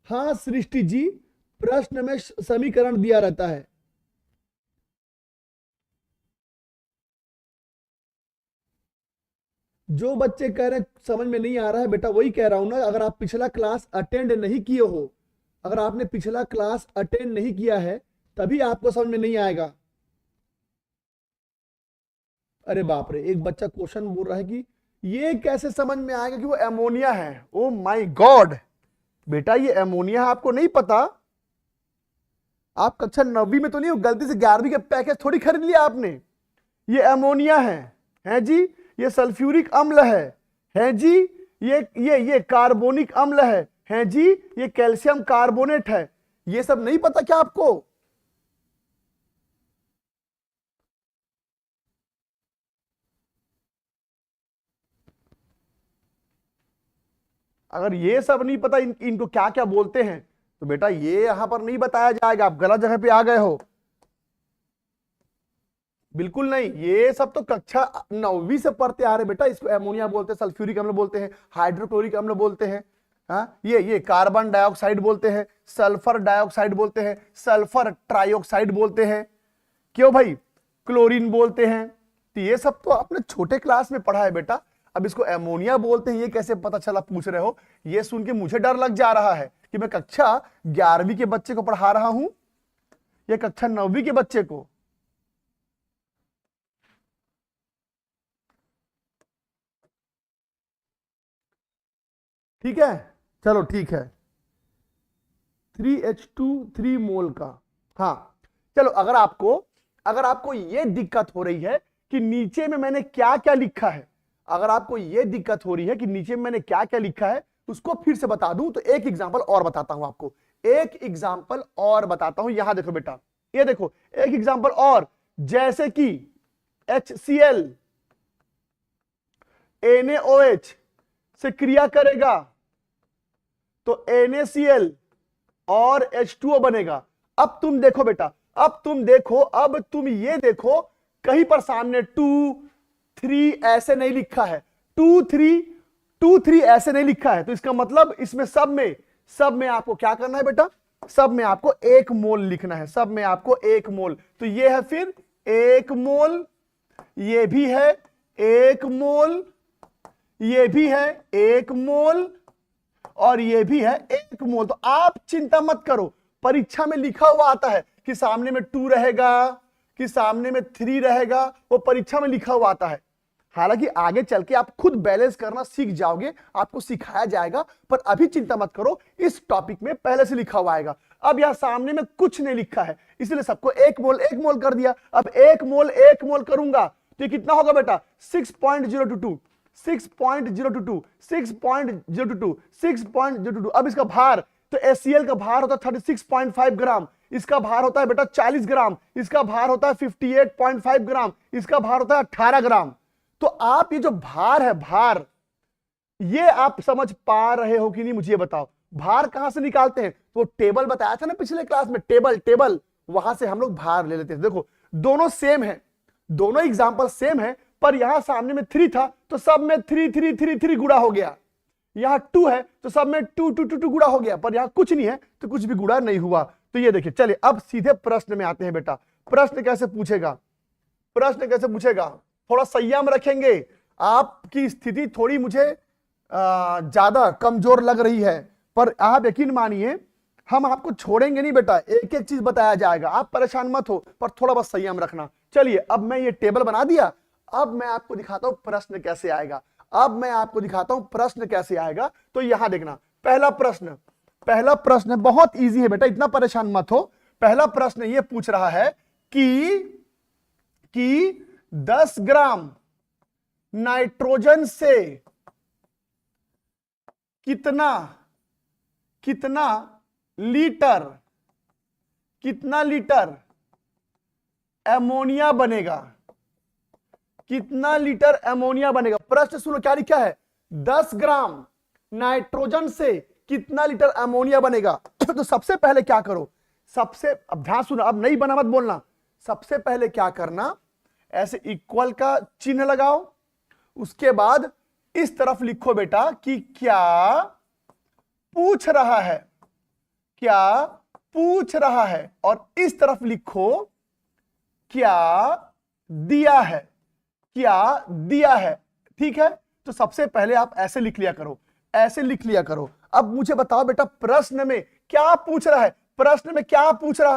Speaker 1: हाँ सृष्टि जी, प्रश्न में समीकरण दिया रहता है। जो बच्चे कह रहे हैं समझ में नहीं आ रहा है बेटा, वही कह रहा हूं ना। अगर आप पिछला क्लास अटेंड नहीं किए हो, अगर आपने पिछला क्लास अटेंड नहीं किया है तभी आपको समझ में नहीं आएगा। अरे बाप रे, एक बच्चा क्वेश्चन बोल रहा है कि ये कैसे समझ में आएगा कि वो एमोनिया है। ओ माय गॉड बेटा, ये एमोनिया है आपको नहीं पता? आप कक्षा 9वीं में तो नहीं हो, गलती से 11वीं के पैकेज थोड़ी खरीद लिया आपने। ये एमोनिया है जी, ये सल्फ्यूरिक अम्ल है जी, ये कार्बोनिक अम्ल है जी, ये कैल्शियम कार्बोनेट है। ये सब नहीं पता क्या आपको? अगर ये सब नहीं पता इनको क्या क्या बोलते हैं तो बेटा ये यहां पर नहीं बताया जाएगा, आप गलत जगह पे आ गए हो। बिल्कुल नहीं, ये सब तो कक्षा 9वीं से पढ़ते आ रहे बेटा। इसको एमोनिया बोलते हैं, सल्फ्यूरिक अम्ल बोलते हैं, हाइड्रोक्लोरिक अम्ल बोलते हैं, हाँ ये कार्बन डाइऑक्साइड बोलते हैं, सल्फर डाइऑक्साइड बोलते हैं, सल्फर ट्राइऑक्साइड बोलते हैं, क्यों भाई, क्लोरीन बोलते हैं। तो ये सब तो आपने छोटे क्लास में पढ़ा है बेटा। अब इसको एमोनिया बोलते हैं, ये कैसे पता चला पूछ रहे हो? ये सुन के मुझे डर लग जा रहा है कि मैं कक्षा 11वीं के बच्चे को पढ़ा रहा हूं या कक्षा 9वीं के बच्चे को। ठीक है, चलो ठीक है। 3H2 3 मोल का, हाँ चलो। अगर आपको ये दिक्कत हो रही है कि नीचे में मैंने क्या क्या लिखा है, अगर आपको ये दिक्कत हो रही है कि नीचे में मैंने क्या क्या लिखा है, उसको फिर से बता दूं तो एक एग्जांपल और बताता हूं आपको, एक एग्जांपल और बताता हूं। यहां देखो बेटा, ये देखो एक एग्जांपल और, जैसे कि HCl NaOH से क्रिया करेगा तो NaCl और H2O बनेगा। अब तुम देखो बेटा, अब तुम ये देखो, कहीं पर सामने 2 3 ऐसे नहीं लिखा है, 2 3 ऐसे नहीं लिखा है। तो इसका मतलब इसमें सब में आपको क्या करना है बेटा? सब में आपको 1 मोल लिखना है, सब में आपको 1 मोल। तो ये है फिर 1 मोल, ये भी है 1 मोल, ये भी है 1 मोल, और ये भी है 1 मोल। तो आप चिंता मत करो, परीक्षा में लिखा हुआ आता है कि सामने में 2 रहेगा कि सामने में 3 रहेगा, वो परीक्षा में लिखा हुआ आता है। हालांकि आगे चल के आप खुद बैलेंस करना सीख जाओगे, आपको सिखाया जाएगा, पर अभी चिंता मत करो, इस टॉपिक में पहले से लिखा हुआ आएगा। अब यहां सामने में कुछ नहीं लिखा है, इसलिए सबको 1 मोल कर दिया। अब 1 मोल करूंगा तो ये कितना होगा बेटा? 6.022 6.022 6.022 6.022। अब इसका भार, तो HCl का भार होता है 36.5 ग्राम, इसका भार होता है बेटा 40 ग्राम, इसका भार होता है 58.5 ग्राम, इसका भार होता है 18 ग्राम। तो आप ये जो भार है, भार, ये आप समझ पा रहे हो कि नहीं मुझे ये बताओ। भार कहां से निकालते हैं? तो टेबल बताया था ना पिछले क्लास में, टेबल वहां से हम लोग भार ले लेते हैं। देखो दोनों सेम है, दोनों एग्जांपल सेम है, पर यहां सामने में 3 था तो सब में 3 3 3 3 गुणा हो गया। यहाँ 2 है तो सब में 2 2 2 2 गुणा हो गया, पर यहाँ कुछ नहीं है तो कुछ भी गुणा नहीं हुआ। तो ये देखिए, चलिए अब सीधे प्रश्न में आते हैं बेटा। प्रश्न कैसे पूछेगा, प्रश्न कैसे पूछेगा, थोड़ा संयम रखेंगे। आपकी स्थिति थोड़ी मुझे ज्यादा कमजोर लग रही है, पर आप यकीन मानिए हम आपको छोड़ेंगे नहीं बेटा, एक एक चीज बताया जाएगा, आप परेशान मत हो, पर थोड़ा बस संयम रखना। चलिए अब मैं ये टेबल बना दिया, अब मैं आपको दिखाता हूं प्रश्न कैसे आएगा। अब मैं आपको दिखाता हूं प्रश्न कैसे आएगा। तो यहां देखना, पहला प्रश्न बहुत इजी है बेटा, इतना परेशान मत हो। पहला प्रश्न ये पूछ रहा है कि 10 ग्राम नाइट्रोजन से कितना लीटर एमोनिया बनेगा, कितना लीटर एमोनिया बनेगा। प्रश्न सुनो क्या लिखा है, 10 ग्राम नाइट्रोजन से कितना लीटर एमोनिया बनेगा। तो सबसे पहले क्या करो, अब ध्यान सुनो, अब नहीं बना मत बोलना। सबसे पहले क्या करना, ऐसे इक्वल का चिन्ह लगाओ, उसके बाद इस तरफ लिखो बेटा कि क्या पूछ रहा है, और इस तरफ लिखो क्या दिया है। ठीक है, तो सबसे पहले आप ऐसे लिख लिया करो, अब मुझे बताओ बेटा प्रश्न में क्या पूछ रहा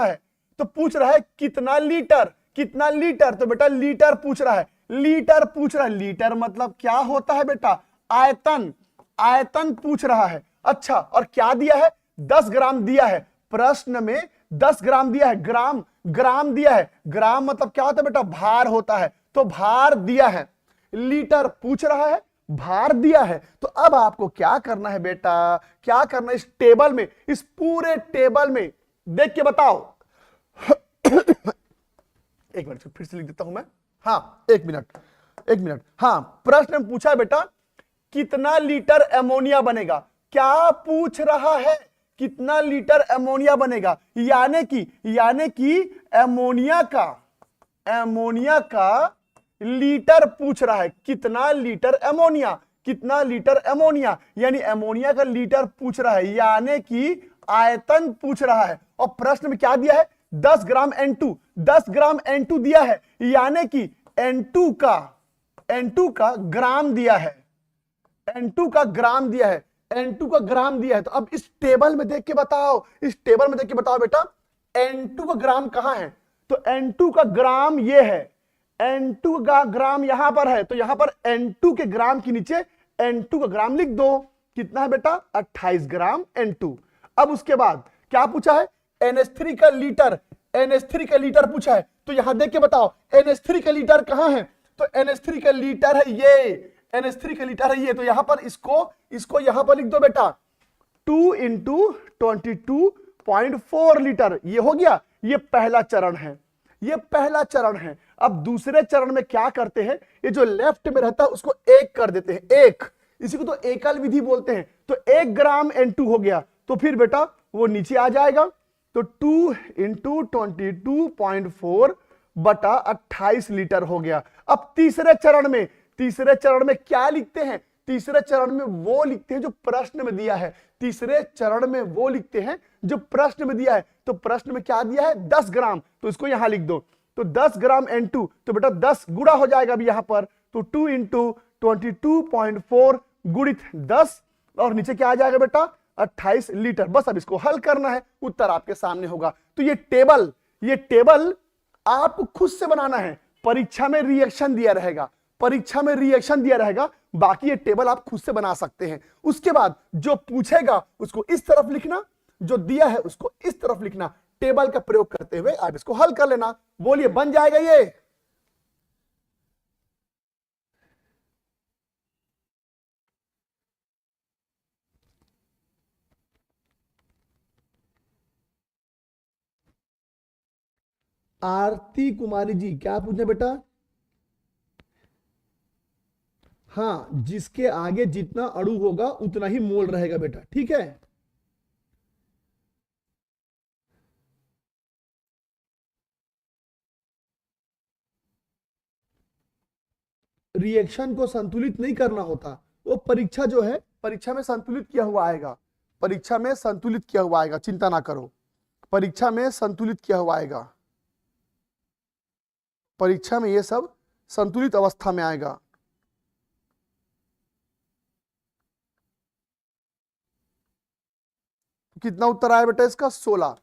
Speaker 1: है, तो पूछ रहा है कितना लीटर, तो बेटा लीटर पूछ रहा है। लीटर मतलब क्या होता है बेटा, आयतन पूछ रहा है। अच्छा, और क्या दिया है, 10 ग्राम दिया है, प्रश्न में 10 ग्राम दिया है, ग्राम दिया है। ग्राम मतलब क्या होता है बेटा, भार होता है, तो भार दिया है। लीटर पूछ रहा है, भार दिया है। तो अब आपको क्या करना है बेटा, क्या करना है, इस टेबल में, इस पूरे टेबल में देख के बताओ। एक मिनट फिर से लिख देता हूं मैं, हाँ एक मिनट। हाँ, प्रश्न में पूछा बेटा कितना लीटर एमोनिया बनेगा, क्या पूछ रहा है, कितना लीटर एमोनिया बनेगा, यानी कि एमोनिया का लीटर पूछ रहा है, कितना लीटर एमोनिया, यानी एमोनिया का लीटर पूछ रहा है, यानी कि आयतन पूछ रहा है। और प्रश्न में क्या दिया है, 10 ग्राम N2 दिया है, यानी कि N2 का ग्राम दिया है, N2 का ग्राम दिया है। तो अब इस टेबल में देख के बताओ, बेटा N2 का ग्राम कहां है, तो N2 का ग्राम ये है, N2 का ग्राम यहां पर है, तो यहां पर N2 के ग्राम के नीचे N2 का ग्राम लिख दो। कितना है बेटा, 28 ग्राम N2। अब उसके बाद क्या पूछा है, NH3 का लीटर पूछा है, तो यहां देख के बताओ NH3 का लीटर कहां है, तो NH3 का लीटर है ये, तो यहां पर इसको यहां पर लिख दो बेटा, 2 × 22.4 लीटर। ये हो गया, ये पहला चरण है। अब दूसरे चरण में क्या करते हैं, ये जो लेफ्ट में रहता है उसको 1 कर देते हैं, इसी को तो एकल विधि बोलते हैं। तो 1 ग्राम N2 हो गया, तो फिर बेटा वो नीचे आ जाएगा, तो 2 × 22.4 बटा 28 लीटर हो गया। अब तीसरे चरण में क्या लिखते हैं, तीसरे चरण में वो लिखते हैं जो प्रश्न में दिया है, तो प्रश्न में क्या दिया है, 10 ग्राम, तो इसको यहां लिख दो, तो 10 ग्राम N2, तो बेटा 10 गुणा हो जाएगा अभी यहां पर, तो 2 × 22.4 गुणित 10, और नीचे क्या आ जाएगा बेटा, 28 लीटर। बस अब इसको हल करना है, उत्तर आपके सामने होगा। तो ये टेबल आपको खुद से बनाना है, परीक्षा में रिएक्शन दिया रहेगा, बाकी ये टेबल आप खुद से बना सकते हैं। उसके बाद जो पूछेगा उसको इस तरफ लिखना, जो दिया है उसको इस तरफ लिखना, टेबल का प्रयोग करते हुए आप इसको हल कर लेना। बोलिए, बन जाएगा ये? आरती कुमारी जी क्या पूछे बेटा, हाँ, जिसके आगे जितना अणु होगा उतना ही मोल रहेगा बेटा, ठीक है। रिएक्शन को संतुलित नहीं करना होता, वो परीक्षा जो है परीक्षा में संतुलित किया हुआ आएगा, परीक्षा में संतुलित किया हुआ आएगा, चिंता ना करो, परीक्षा में संतुलित किया हुआ आएगा, परीक्षा में ये सब संतुलित अवस्था में आएगा। कितना उत्तर आया बेटा इसका? 16।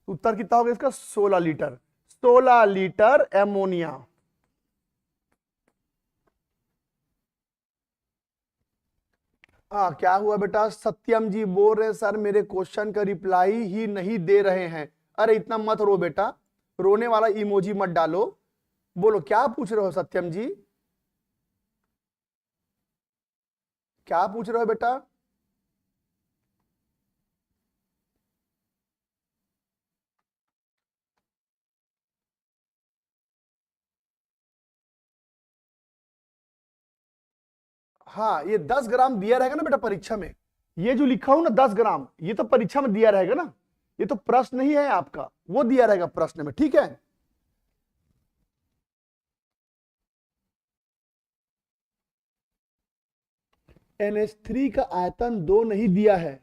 Speaker 1: उत्तर कितना होगा इसका? 16 लीटर, 16 लीटर एमोनिया। क्या हुआ बेटा? सत्यम जी बोल रहे सर मेरे क्वेश्चन का रिप्लाई ही नहीं दे रहे हैं। अरे इतना मत रो बेटा, रोने वाला इमोजी मत डालो। बोलो क्या पूछ रहे हो सत्यम जी, क्या पूछ रहे हो बेटा? हाँ, ये 10 ग्राम दिया रहेगा ना बेटा परीक्षा में, ये जो लिखा हूं ना 10 ग्राम, ये तो परीक्षा में दिया रहेगा ना, ये तो प्रश्न नहीं है आपका, वो दिया रहेगा प्रश्न में, ठीक है। NH3 का आयतन 2 नहीं दिया है।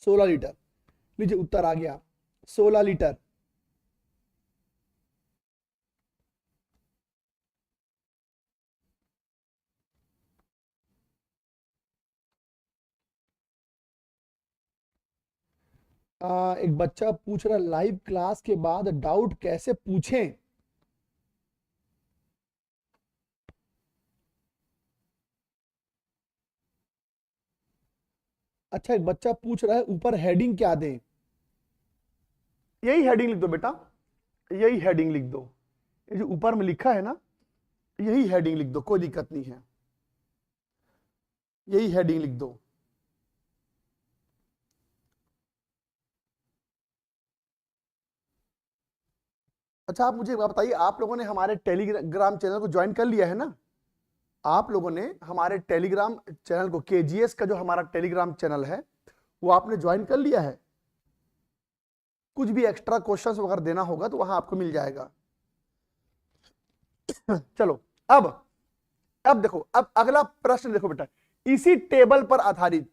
Speaker 1: सोलह लीटर, लीजिए उत्तर आ गया 16 लीटर। एक बच्चा पूछ रहा लाइव क्लास के बाद डाउट कैसे पूछें? अच्छा, एक बच्चा पूछ रहा है ऊपर हेडिंग क्या दें? यही हेडिंग लिख दो बेटा, यही हेडिंग लिख दो, ये जो ऊपर में लिखा है ना, यही हेडिंग लिख दो, कोई दिक्कत नहीं है, यही हेडिंग लिख दो। अच्छा, आप मुझे बताइए, आप लोगों ने हमारे टेलीग्राम चैनल को ज्वाइन कर लिया है ना? आप लोगों ने हमारे टेलीग्राम चैनल को, KGS का जो हमारा टेलीग्राम चैनल है वो आपने ज्वाइन कर लिया है? कुछ भी एक्स्ट्रा क्वेश्चंस वगैरह देना होगा तो वहां आपको मिल जाएगा। चलो अब देखो, अब अगला प्रश्न देखो बेटा, इसी टेबल पर आधारित,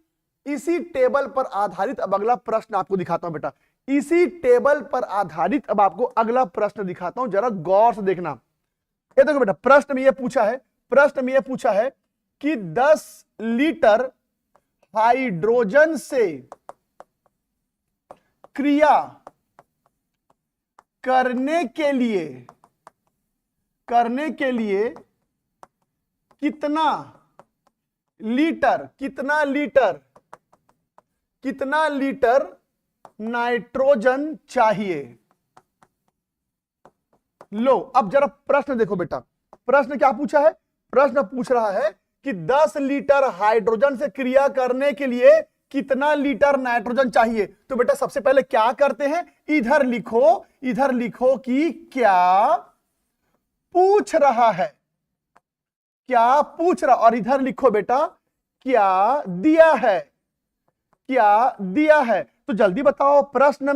Speaker 1: इसी टेबल पर आधारित अब अगला प्रश्न आपको दिखाता हूं बेटा, इसी टेबल पर आधारित अब आपको अगला प्रश्न दिखाता हूं, जरा गौर से देखना। ये देखो बेटा, प्रश्न में यह पूछा है, प्रश्न में यह पूछा है कि 10 लीटर हाइड्रोजन से क्रिया करने के लिए कितना लीटर नाइट्रोजन चाहिए? लो अब जरा प्रश्न देखो बेटा, प्रश्न क्या पूछा है? प्रश्न पूछ रहा है कि 10 लीटर हाइड्रोजन से क्रिया करने के लिए कितना लीटर नाइट्रोजन चाहिए। तो बेटा सबसे पहले क्या करते हैं, इधर लिखो कि क्या पूछ रहा है, क्या पूछ रहा, और इधर लिखो बेटा क्या दिया है। तो जल्दी बताओ, प्रश्न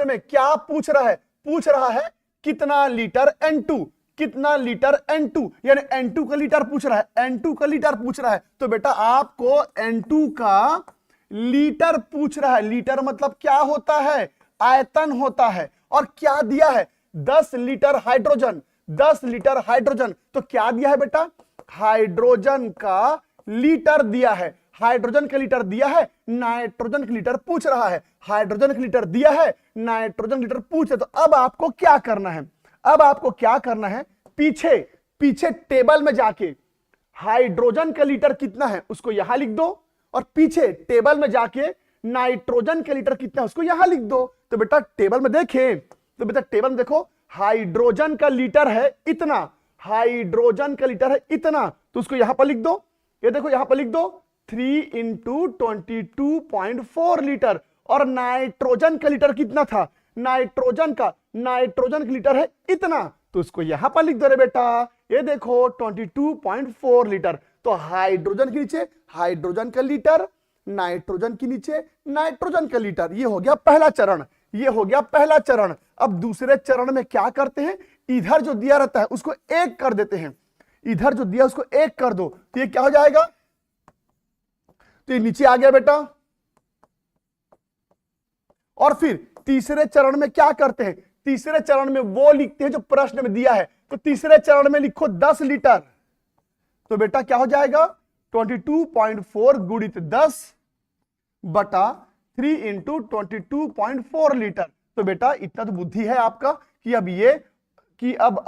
Speaker 1: में क्या पूछ रहा है? पूछ रहा है कितना लीटर N2, कितना लीटर N2, यानी N2 का लीटर पूछ रहा है, N2 का लीटर पूछ रहा है। तो बेटा आपको N2 का लीटर पूछ रहा है, लीटर मतलब क्या होता है? आयतन होता है। और क्या दिया है? 10 लीटर हाइड्रोजन, 10 लीटर हाइड्रोजन। तो क्या दिया है बेटा? हाइड्रोजन का लीटर दिया है, हाइड्रोजन का लीटर दिया है, नाइट्रोजन का लीटर पूछ रहा है, हाइड्रोजन का लीटर दिया है, नाइट्रोजन लीटर पूछ रहा है। तो अब आपको क्या करना है? अब आपको क्या करना है, पीछे टेबल में जाके हाइड्रोजन का लीटर कितना है उसको यहां लिख दो, और पीछे टेबल में जाके नाइट्रोजन का लीटर कितना है उसको यहां लिख दो। तो बेटा टेबल में देखें, तो बेटा टेबल में देखो, हाइड्रोजन का लीटर है इतना, हाइड्रोजन का लीटर है इतना, तो उसको यहां पर लिख दो। ये देखो यहां पर लिख दो 3 × 22.4 लीटर। और नाइट्रोजन का लीटर कितना था? नाइट्रोजन का लीटर है इतना, तो इसको यहां पर लिख दो रे बेटा, ये देखो 22.4 लीटर। तो हाइड्रोजन के नीचे हाइड्रोजन का लीटर, नाइट्रोजन के नीचे नाइट्रोजन का लीटर। ये हो गया पहला चरण, ये हो गया पहला चरण। अब दूसरे चरण में क्या करते हैं, इधर जो दिया रहता है उसको एक कर देते हैं, इधर जो दिया उसको एक कर दो, तो ये क्या हो जाएगा, तो ये नीचे आ गया बेटा। और फिर तीसरे चरण में क्या करते हैं, तीसरे चरण में वो लिखते हैं जो प्रश्न में दिया है। तो तीसरे चरण में लिखो 10 लीटर। तो बेटा क्या हो जाएगा, 22.4 गुणित 10 बटा 3 इंटू 22.4 लीटर। तो बेटा इतना तो बुद्धि है आपका कि अब ये कि अब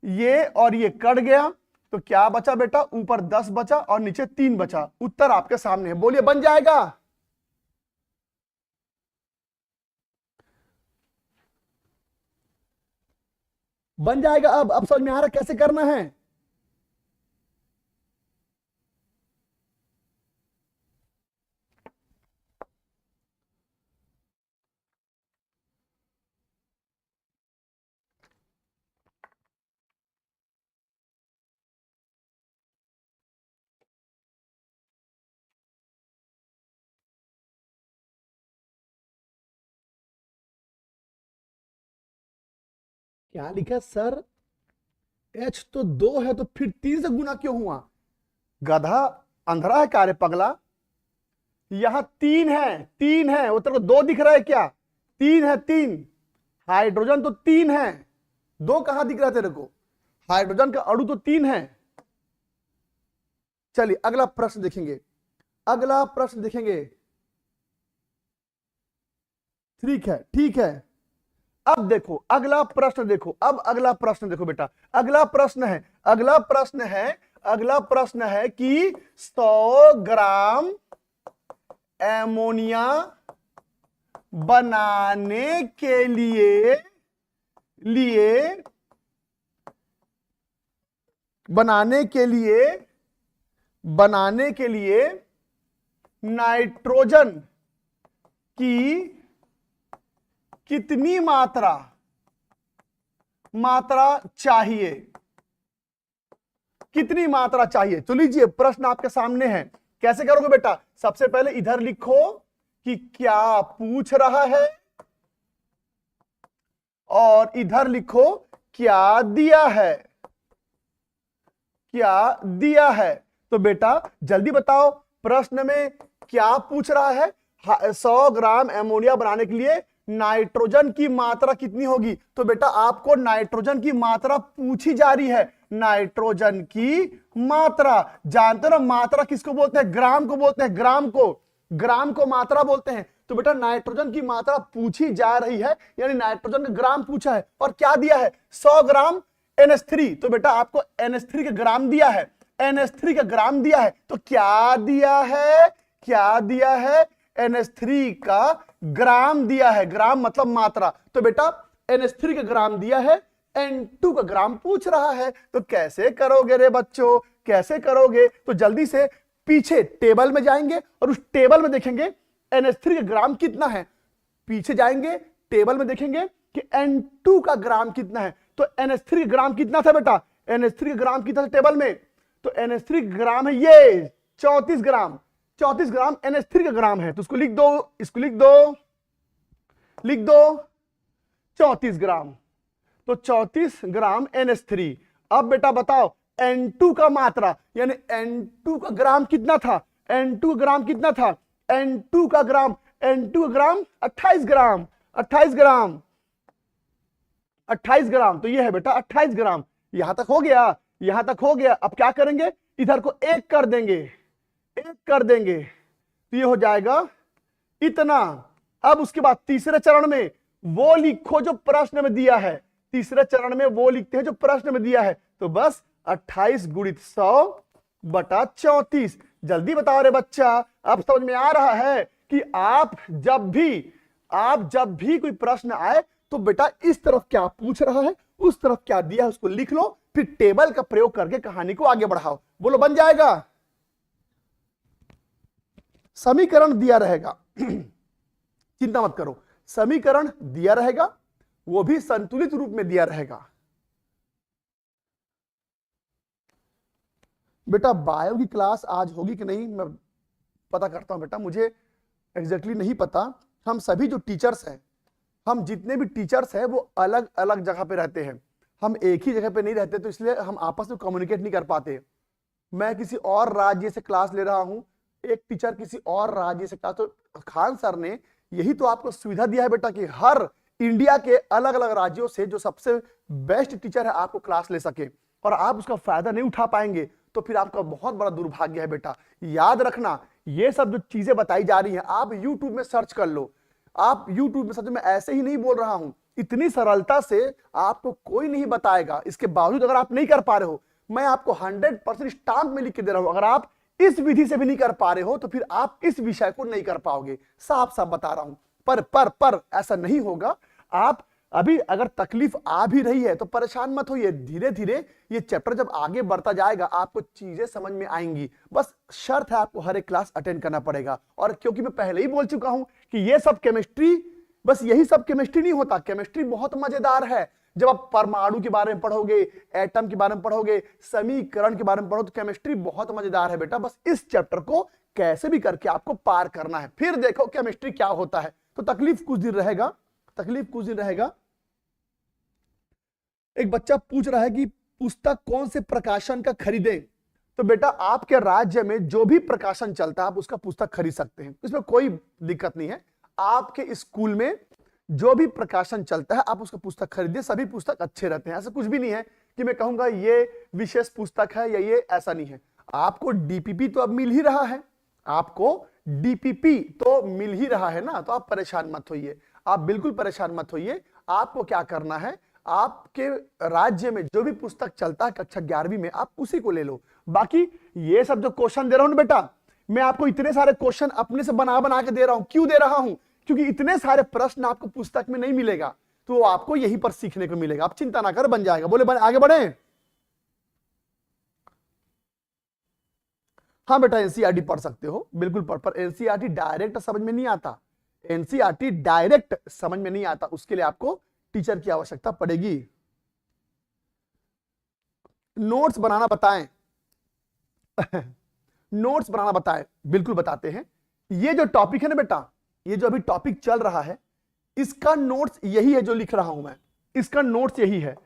Speaker 1: ये और ये कट गया, तो क्या बचा बेटा, ऊपर 10 बचा और नीचे 3 बचा। उत्तर आपके सामने है, बोलिए बन जाएगा। बन जाएगा। अब समझ में आ रहा कैसे करना है। क्या लिखा सर, H तो 2 है तो फिर 3 से गुना क्यों हुआ, गधा अंधरा है कार्य पगला। यहां 3 है, 3 है, वो तेरे को 2 दिख रहा है क्या, 3 है, 3 हाइड्रोजन तो 3 है, 2 कहां दिख रहा है तेरे को, हाइड्रोजन का अणु तो 3 है। चलिए अगला प्रश्न देखेंगे, अगला प्रश्न देखेंगे। ठीक है, ठीक है। अब देखो अगला प्रश्न देखो, अब अगला प्रश्न देखो बेटा, अगला प्रश्न है, अगला प्रश्न है, अगला प्रश्न है कि 100 ग्राम एमोनिया बनाने के लिए नाइट्रोजन की कितनी मात्रा चाहिए, कितनी मात्रा चाहिए। तो लीजिए प्रश्न आपके सामने है, कैसे करोगे बेटा, सबसे पहले इधर लिखो कि क्या पूछ रहा है और इधर लिखो क्या दिया है, क्या दिया है। तो बेटा जल्दी बताओ प्रश्न में क्या पूछ रहा है, 100 ग्राम एमोनिया बनाने के लिए नाइट्रोजन की मात्रा कितनी होगी। तो बेटा आपको नाइट्रोजन की मात्रा पूछी जा रही है, नाइट्रोजन की मात्रा। जानते हो ना मात्रा किसको बोलते हैं, ग्राम को बोलते हैं, ग्राम को मात्रा बोलते हैं। तो बेटा नाइट्रोजन की मात्रा पूछी जा रही है, यानी नाइट्रोजन का ग्राम पूछा है। और क्या दिया है, 100 ग्राम NH3। तो बेटा आपको NH3 का ग्राम दिया है, NH3 का ग्राम दिया है। तो क्या दिया है, क्या दिया है, NH3 का ग्राम दिया है, ग्राम मतलब मात्रा। तो बेटा NH3 का ग्राम दिया है, N2 का ग्राम पूछ रहा है। तो कैसे करोगे रे बच्चों, कैसे करोगे। तो जल्दी से पीछे टेबल में जाएंगे और उस टेबल में देखेंगे NH3 का ग्राम कितना है, पीछे जाएंगे टेबल में देखेंगे कि N2 का ग्राम कितना है। तो NH3 का ग्राम कितना था बेटा, NH3 का ग्राम कितना था टेबल में, तो NH3 का ग्राम है ये 34 ग्राम, 34 ग्राम NH3 का ग्राम है। तो उसको लिख दो, इसको लिख दो, लिख दो 34 ग्राम। तो 34 ग्राम NH3। अब बेटा बताओ N2 का मात्रा, यानी N2 का ग्राम कितना था, N2 का ग्राम कितना था, N2 का ग्राम 28 ग्राम, 28 ग्राम, 28 ग्राम। तो ये है बेटा 28 ग्राम। यहां तक हो गया, यहां तक हो गया। अब क्या करेंगे, इधर को एक कर देंगे, एक कर देंगे, तो ये हो जाएगा इतना। अब उसके बाद तीसरे चरण में वो लिखो जो प्रश्न में दिया है, तीसरे चरण में वो लिखते हैं जो प्रश्न में दिया है। तो बस 28 गुणित 100 बटा 34। जल्दी बताओ रे बच्चा, अब समझ में आ रहा है कि आप जब भी कोई प्रश्न आए तो बेटा इस तरफ क्या पूछ रहा है, उस तरफ क्या दिया है उसको लिख लो, फिर टेबल का प्रयोग करके कहानी को आगे बढ़ाओ। बोलो बन जाएगा। समीकरण दिया रहेगा चिंता मत करो, समीकरण दिया रहेगा, वो भी संतुलित रूप में दिया रहेगा। बेटा बायो की क्लास आज होगी कि नहीं मैं पता करता हूं बेटा, मुझे एग्जैक्टली नहीं पता। हम सभी जो टीचर्स हैं, हम जितने भी टीचर्स हैं वो अलग अलग जगह पे रहते हैं, हम एक ही जगह पे नहीं रहते, तो इसलिए हम आपस में कम्युनिकेट नहीं कर पाते। मैं किसी और राज्य से क्लास ले रहा हूं, एक टीचर किसी और राज्य से क्लास, तो खान सर ने यही तो आपको सुविधा दिया है बेटा कि हर इंडिया के अलग अलग राज्यों से जो सबसे बेस्ट टीचर है आपको क्लास ले सके, और आप उसका फायदा नहीं उठा पाएंगे तो फिर आपका बहुत बड़ा दुर्भाग्य है बेटा। याद रखना, ये सब जो चीजें बताई जा रही हैं आप YouTube में सर्च कर लो, आप YouTube में सर्च, मैं ऐसे ही नहीं बोल रहा हूं, इतनी सरलता से आपको कोई नहीं बताएगा। इसके बावजूद अगर आप नहीं कर पा रहे हो, मैं आपको 100% स्टाम्प में लिख के दे रहा हूं, अगर आप इस विधि से भी नहीं कर पा रहे हो तो फिर आप इस विषय को नहीं कर पाओगे, साफ साफ बता रहा हूं। पर ऐसा नहीं होगा। आप अभी अगर तकलीफ आ भी रही है तो परेशान मत होइए, धीरे धीरे ये चैप्टर जब आगे बढ़ता जाएगा आपको चीजें समझ में आएंगी। बस शर्त है आपको हर एक क्लास अटेंड करना पड़ेगा। और क्योंकि मैं पहले ही बोल चुका हूं कि ये सब केमिस्ट्री, बस यही सब केमिस्ट्री नहीं होता, केमिस्ट्री बहुत मजेदार है। जब आप परमाणु के बारे में पढ़ोगे, एटम के बारे में पढ़ोगे, समीकरण के बारे में पढ़ो, तो केमिस्ट्री बहुत मजेदार है बेटा। बस इस चैप्टर को कैसे भी करके आपको पार करना है, फिर देखो केमिस्ट्री क्या होता है। तो तकलीफ कुछ दिन रहेगा, तकलीफ कुछ दिन रहेगा। एक बच्चा पूछ रहा है कि पुस्तक कौन से प्रकाशन का खरीदें। तो बेटा आपके राज्य में जो भी प्रकाशन चलता है आप उसका पुस्तक खरीद सकते हैं, इसमें कोई दिक्कत नहीं है। आपके स्कूल में जो भी प्रकाशन चलता है आप उसका पुस्तक खरीदिए, सभी पुस्तक अच्छे रहते हैं। ऐसा कुछ भी नहीं है कि मैं कहूंगा ये विशेष पुस्तक है या ये, ऐसा नहीं है। आपको डीपीपी तो अब मिल ही रहा है, आपको डीपीपी तो मिल ही रहा है ना, तो आप परेशान मत होइए, आप बिल्कुल परेशान मत होइए। आपको क्या करना है, आपके राज्य में जो भी पुस्तक चलता है कक्षा 11वीं में आप उसी को ले लो। बाकी ये सब जो क्वेश्चन दे रहा हूं ना बेटा, मैं आपको इतने सारे क्वेश्चन अपने से बना बना के दे रहा हूं। क्यों दे रहा हूं? क्योंकि इतने सारे प्रश्न आपको पुस्तक में नहीं मिलेगा, तो आपको यहीं पर सीखने को मिलेगा। आप चिंता ना कर, बन जाएगा। बोले आगे बढ़े। हाँ बेटा एनसीईआरटी पढ़ सकते हो, बिल्कुल पढ़, पर एनसीईआरटी डायरेक्ट समझ में नहीं आता, एनसीईआरटी डायरेक्ट समझ में नहीं आता, उसके लिए आपको टीचर की आवश्यकता पड़ेगी। नोट्स बनाना बताएं। नोट्स बनाना बताएं, बिल्कुल बताते हैं। ये जो टॉपिक है ना बेटा, ये जो अभी टॉपिक चल रहा है, इसका नोट्स यही है जो लिख रहा हूं मैं, इसका नोट्स यही है।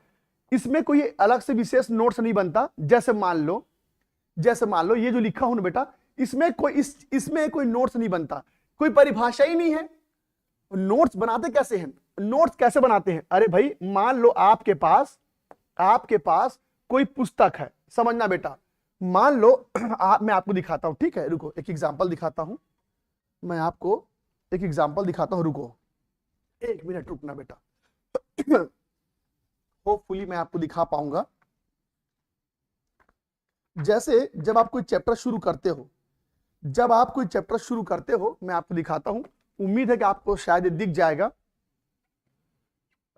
Speaker 1: इसमें कोई अलग से विशेष नोट्स नहीं बनता। जैसे मान लो ये जो लिखा हूं ना बेटा, इसमें कोई नोट्स नहीं बनता, कोई परिभाषा ही नहीं है। नोट्स बनाते कैसे हैं? नोट्स कैसे बनाते हैं? अरे भाई मान लो आपके पास कोई पुस्तक है, समझना बेटा। मान लो मैं आपको दिखाता हूं, ठीक है, रुको एक एग्जांपल दिखाता हूं, मैं आपको एक एग्जांपल दिखाता हूं, रुको 1 मिनट रुकना बेटा। होपफुली मैं आपको दिखा पाऊंगा। जैसे जब आप कोई चैप्टर शुरू करते हो, मैं आपको दिखाता हूं, उम्मीद है कि आपको शायद ये दिख जाएगा।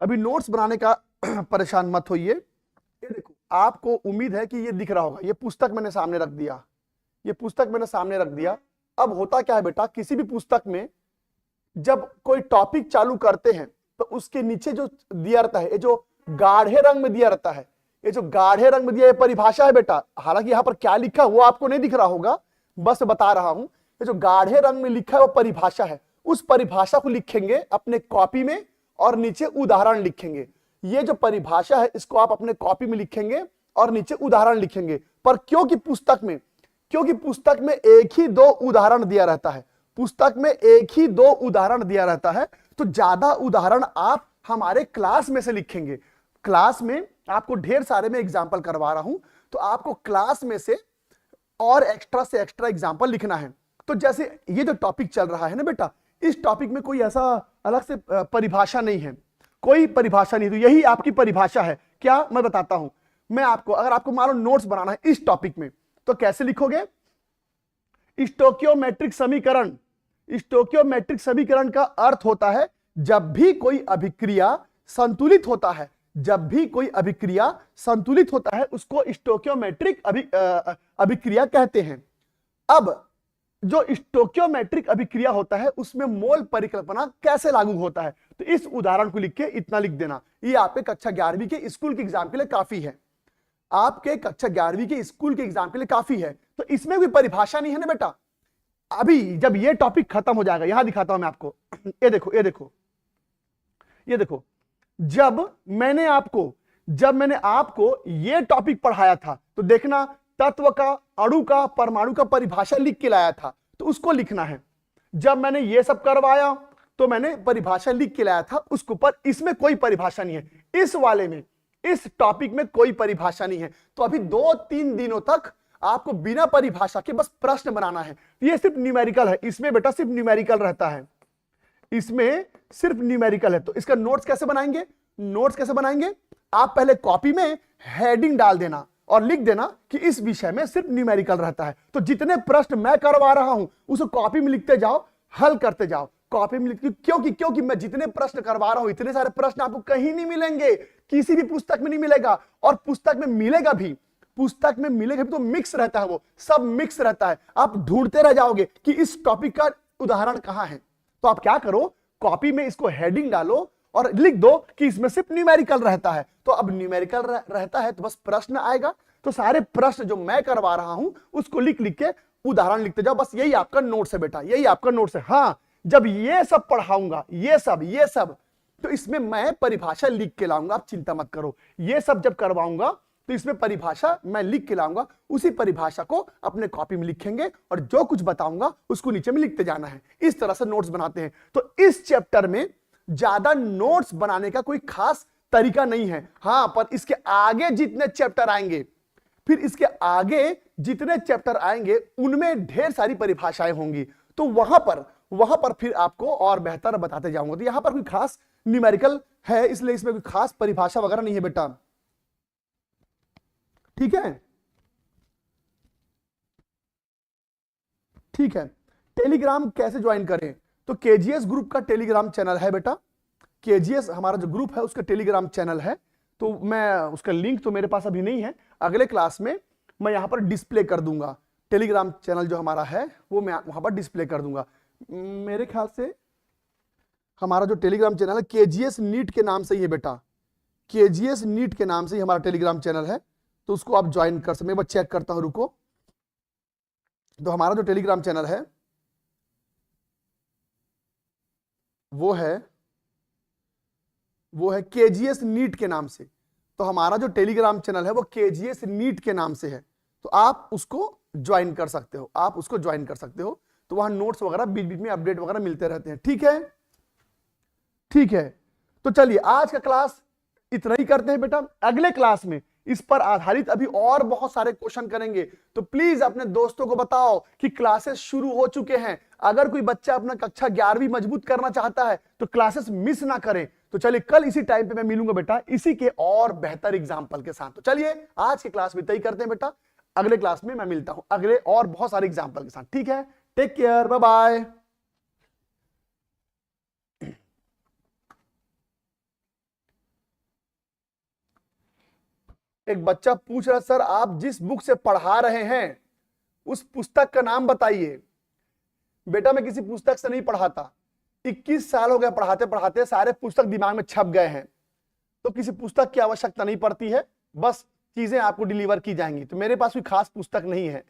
Speaker 1: अभी नोट्स बनाने का परेशान मत होइए। ये देखो, आपको उम्मीद है कि ये दिख रहा होगा। ये पुस्तक मैंने सामने रख दिया, अब होता क्या है बेटा, किसी भी पुस्तक में जब कोई टॉपिक चालू करते हैं तो उसके नीचे जो दिया रहता है, ये जो गाढ़े रंग में दिया रहता है, ये परिभाषा है बेटा। हालांकि यहां पर क्या लिखा है वो आपको नहीं दिख रहा होगा, बस बता रहा हूं। ये जो गाढ़े रंग में लिखा है वो परिभाषा है। उस परिभाषा को लिखेंगे अपने कॉपी में और नीचे उदाहरण लिखेंगे। ये जो परिभाषा है इसको आप अपने कॉपी में लिखेंगे और नीचे उदाहरण लिखेंगे। पर क्योंकि पुस्तक में एक ही दो उदाहरण दिया रहता है, तो ज्यादा उदाहरण आप हमारे क्लास में से लिखेंगे। क्लास में आपको ढेर सारे में एग्जाम्पल करवा रहा हूं, तो आपको क्लास में से और एक्स्ट्रा से एक्स्ट्रा एग्जाम्पल लिखना है। तो जैसे ये जो टॉपिक चल रहा है ना बेटा, इस टॉपिक में कोई ऐसा अलग से परिभाषा नहीं है, कोई परिभाषा नहीं। तो यही आपकी परिभाषा है। क्या? मैं बताता हूं। मैं आपको, अगर आपको मान लो नोट्स बनाना है इस टॉपिक में, तो कैसे लिखोगे? स्टोकियोमेट्रिक समीकरण का अर्थ होता है जब भी कोई अभिक्रिया संतुलित होता है उसको स्टोकियोमेट्रिक अभिक्रिया कहते हैं। अब जो स्टोकियोमेट्रिक अभिक्रिया होता है उसमें मोल परिकल्पना कैसे लागू होता है, तो इस उदाहरण को लिख के इतना लिख देना। ये आपके कक्षा 11वीं के स्कूल के एग्जाम के लिए काफी है। आपके कक्षा 11वीं के स्कूल के एग्जाम के लिए काफी है। तो इसमें कोई परिभाषा नहीं है ना बेटा। अभी जब ये टॉपिक खत्म हो जाएगा, यहां दिखाता हूं मैं आपको, ये देखो ये देखो ये देखो, जब मैंने आपको ये टॉपिक पढ़ाया था तो देखना तत्व का, अणु का, परमाणु का परिभाषा लिख के लाया था, तो उसको लिखना है। जब मैंने ये सब करवाया तो मैंने परिभाषा लिख के लाया था उसको, पर इसमें कोई परिभाषा नहीं है। इस वाले में, इस टॉपिक में कोई परिभाषा नहीं है। तो अभी 2-3 दिनों तक आपको बिना परिभाषा के बस प्रश्न बनाना है। ये सिर्फ न्यूमेरिकल है, इसमें बेटा सिर्फ न्यूमेरिकल रहता है, इसमें सिर्फ न्यूमेरिकल है। तो इसका नोट्स कैसे बनाएंगे? नोट्स कैसे बनाएंगे? आप पहले कॉपी में हेडिंग डाल देना और लिख देना कि इस विषय में सिर्फ न्यूमेरिकल रहता है। तो जितने प्रश्न मैं करवा रहा हूं उसको कॉपी में लिखते जाओ, हल करते जाओ, कॉपी में लिखते। क्योंकि मैं जितने प्रश्न करवा रहा हूं इतने सारे प्रश्न आपको कहीं नहीं मिलेंगे, किसी भी पुस्तक में नहीं मिलेगा। और पुस्तक में मिलेगा भी तो मिक्स रहता है, वो सब मिक्स रहता है। आप ढूंढते रह जाओगे कि इस टॉपिक का उदाहरण कहां है। तो आप क्या करो, कॉपी में इसको हेडिंग डालो और लिख दो कि इसमें सिर्फ न्यूमेरिकल रहता है। तो अब न्यूमेरिकल रहता है तो बस प्रश्न आएगा, तो सारे प्रश्न जो मैं करवा रहा हूं उसको लिख के उदाहरण लिखते जाओ। बस यही आपका नोट्स है बेटा, यही आपका नोट्स है। हाँ, जब ये सब पढ़ाऊंगा, ये सब तो इसमें मैं परिभाषा लिख के लाऊंगा, आप चिंता मत करो। ये सब जब करवाऊंगा तो इसमें परिभाषा मैं लिख के लाऊंगा, उसी परिभाषा को अपने कॉपी में लिखेंगे और जो कुछ बताऊंगा उसको नीचे में लिखते जाना है। इस तरह से नोट्स बनाते हैं। तो इस चैप्टर में ज्यादा नोट्स बनाने का कोई खास तरीका नहीं है। हाँ, पर इसके आगे जितने चैप्टर आएंगे, फिर इसके आगे जितने चैप्टर आएंगे उनमें ढेर सारी परिभाषाएं होंगी। तो वहां पर फिर आपको और बेहतर बताते जाऊंगा। तो यहां पर कोई खास न्यूमेरिकल है इसलिए इसमें कोई खास परिभाषा वगैरह नहीं है बेटा, ठीक है? ठीक है। टेलीग्राम कैसे ज्वाइन करें? तो केजीएस ग्रुप का टेलीग्राम चैनल है बेटा, केजीएस हमारा जो ग्रुप है उसका टेलीग्राम चैनल है। तो मैं उसका लिंक तो मेरे पास अभी नहीं है, अगले क्लास में मैं यहां पर डिस्प्ले कर दूंगा। टेलीग्राम चैनल जो हमारा है वो मैं वहां पर डिस्प्ले कर दूंगा। मेरे ख्याल से हमारा जो टेलीग्राम चैनल है केजीएस नीट के नाम से ही है बेटा, केजीएस नीट के नाम से ही हमारा टेलीग्राम चैनल है। तो उसको आप ज्वाइन कर सकते। मैं एक बार चेक करता हूं, रुको। तो हमारा जो टेलीग्राम चैनल है वो है केजीएस नीट के नाम से। तो हमारा जो टेलीग्राम चैनल है वो केजीएस नीट के नाम से है। तो आप उसको ज्वाइन कर सकते हो, आप उसको ज्वाइन कर सकते हो। तो वहां नोट्स वगैरह बीच बीच में अपडेट वगैरह मिलते रहते हैं, ठीक है? ठीक है। तो चलिए आज का क्लास इतना ही करते हैं बेटा। अगले क्लास में इस पर आधारित अभी और बहुत सारे क्वेश्चन करेंगे। तो प्लीज अपने दोस्तों को बताओ कि क्लासेस शुरू हो चुके हैं। अगर कोई बच्चा अपना कक्षा 11वीं मजबूत करना चाहता है तो क्लासेस मिस ना करें। तो चलिए कल इसी टाइम पे मैं मिलूंगा बेटा इसी के और बेहतर एग्जाम्पल के साथ। तो चलिए आज की क्लास में तय करते हैं बेटा, अगले क्लास में मैं मिलता हूं अगले और बहुत सारे एग्जाम्पल के साथ, ठीक है? Take care, bye bye. एक बच्चा पूछ रहा, सर आप जिस बुक से पढ़ा रहे हैं उस पुस्तक का नाम बताइए। बेटा मैं किसी पुस्तक से नहीं पढ़ाता, 21 साल हो गया पढ़ाते पढ़ाते, सारे पुस्तक दिमाग में छप गए हैं। तो किसी पुस्तक की आवश्यकता नहीं पड़ती है, बस चीजें आपको डिलीवर की जाएंगी। तो मेरे पास कोई खास पुस्तक नहीं है।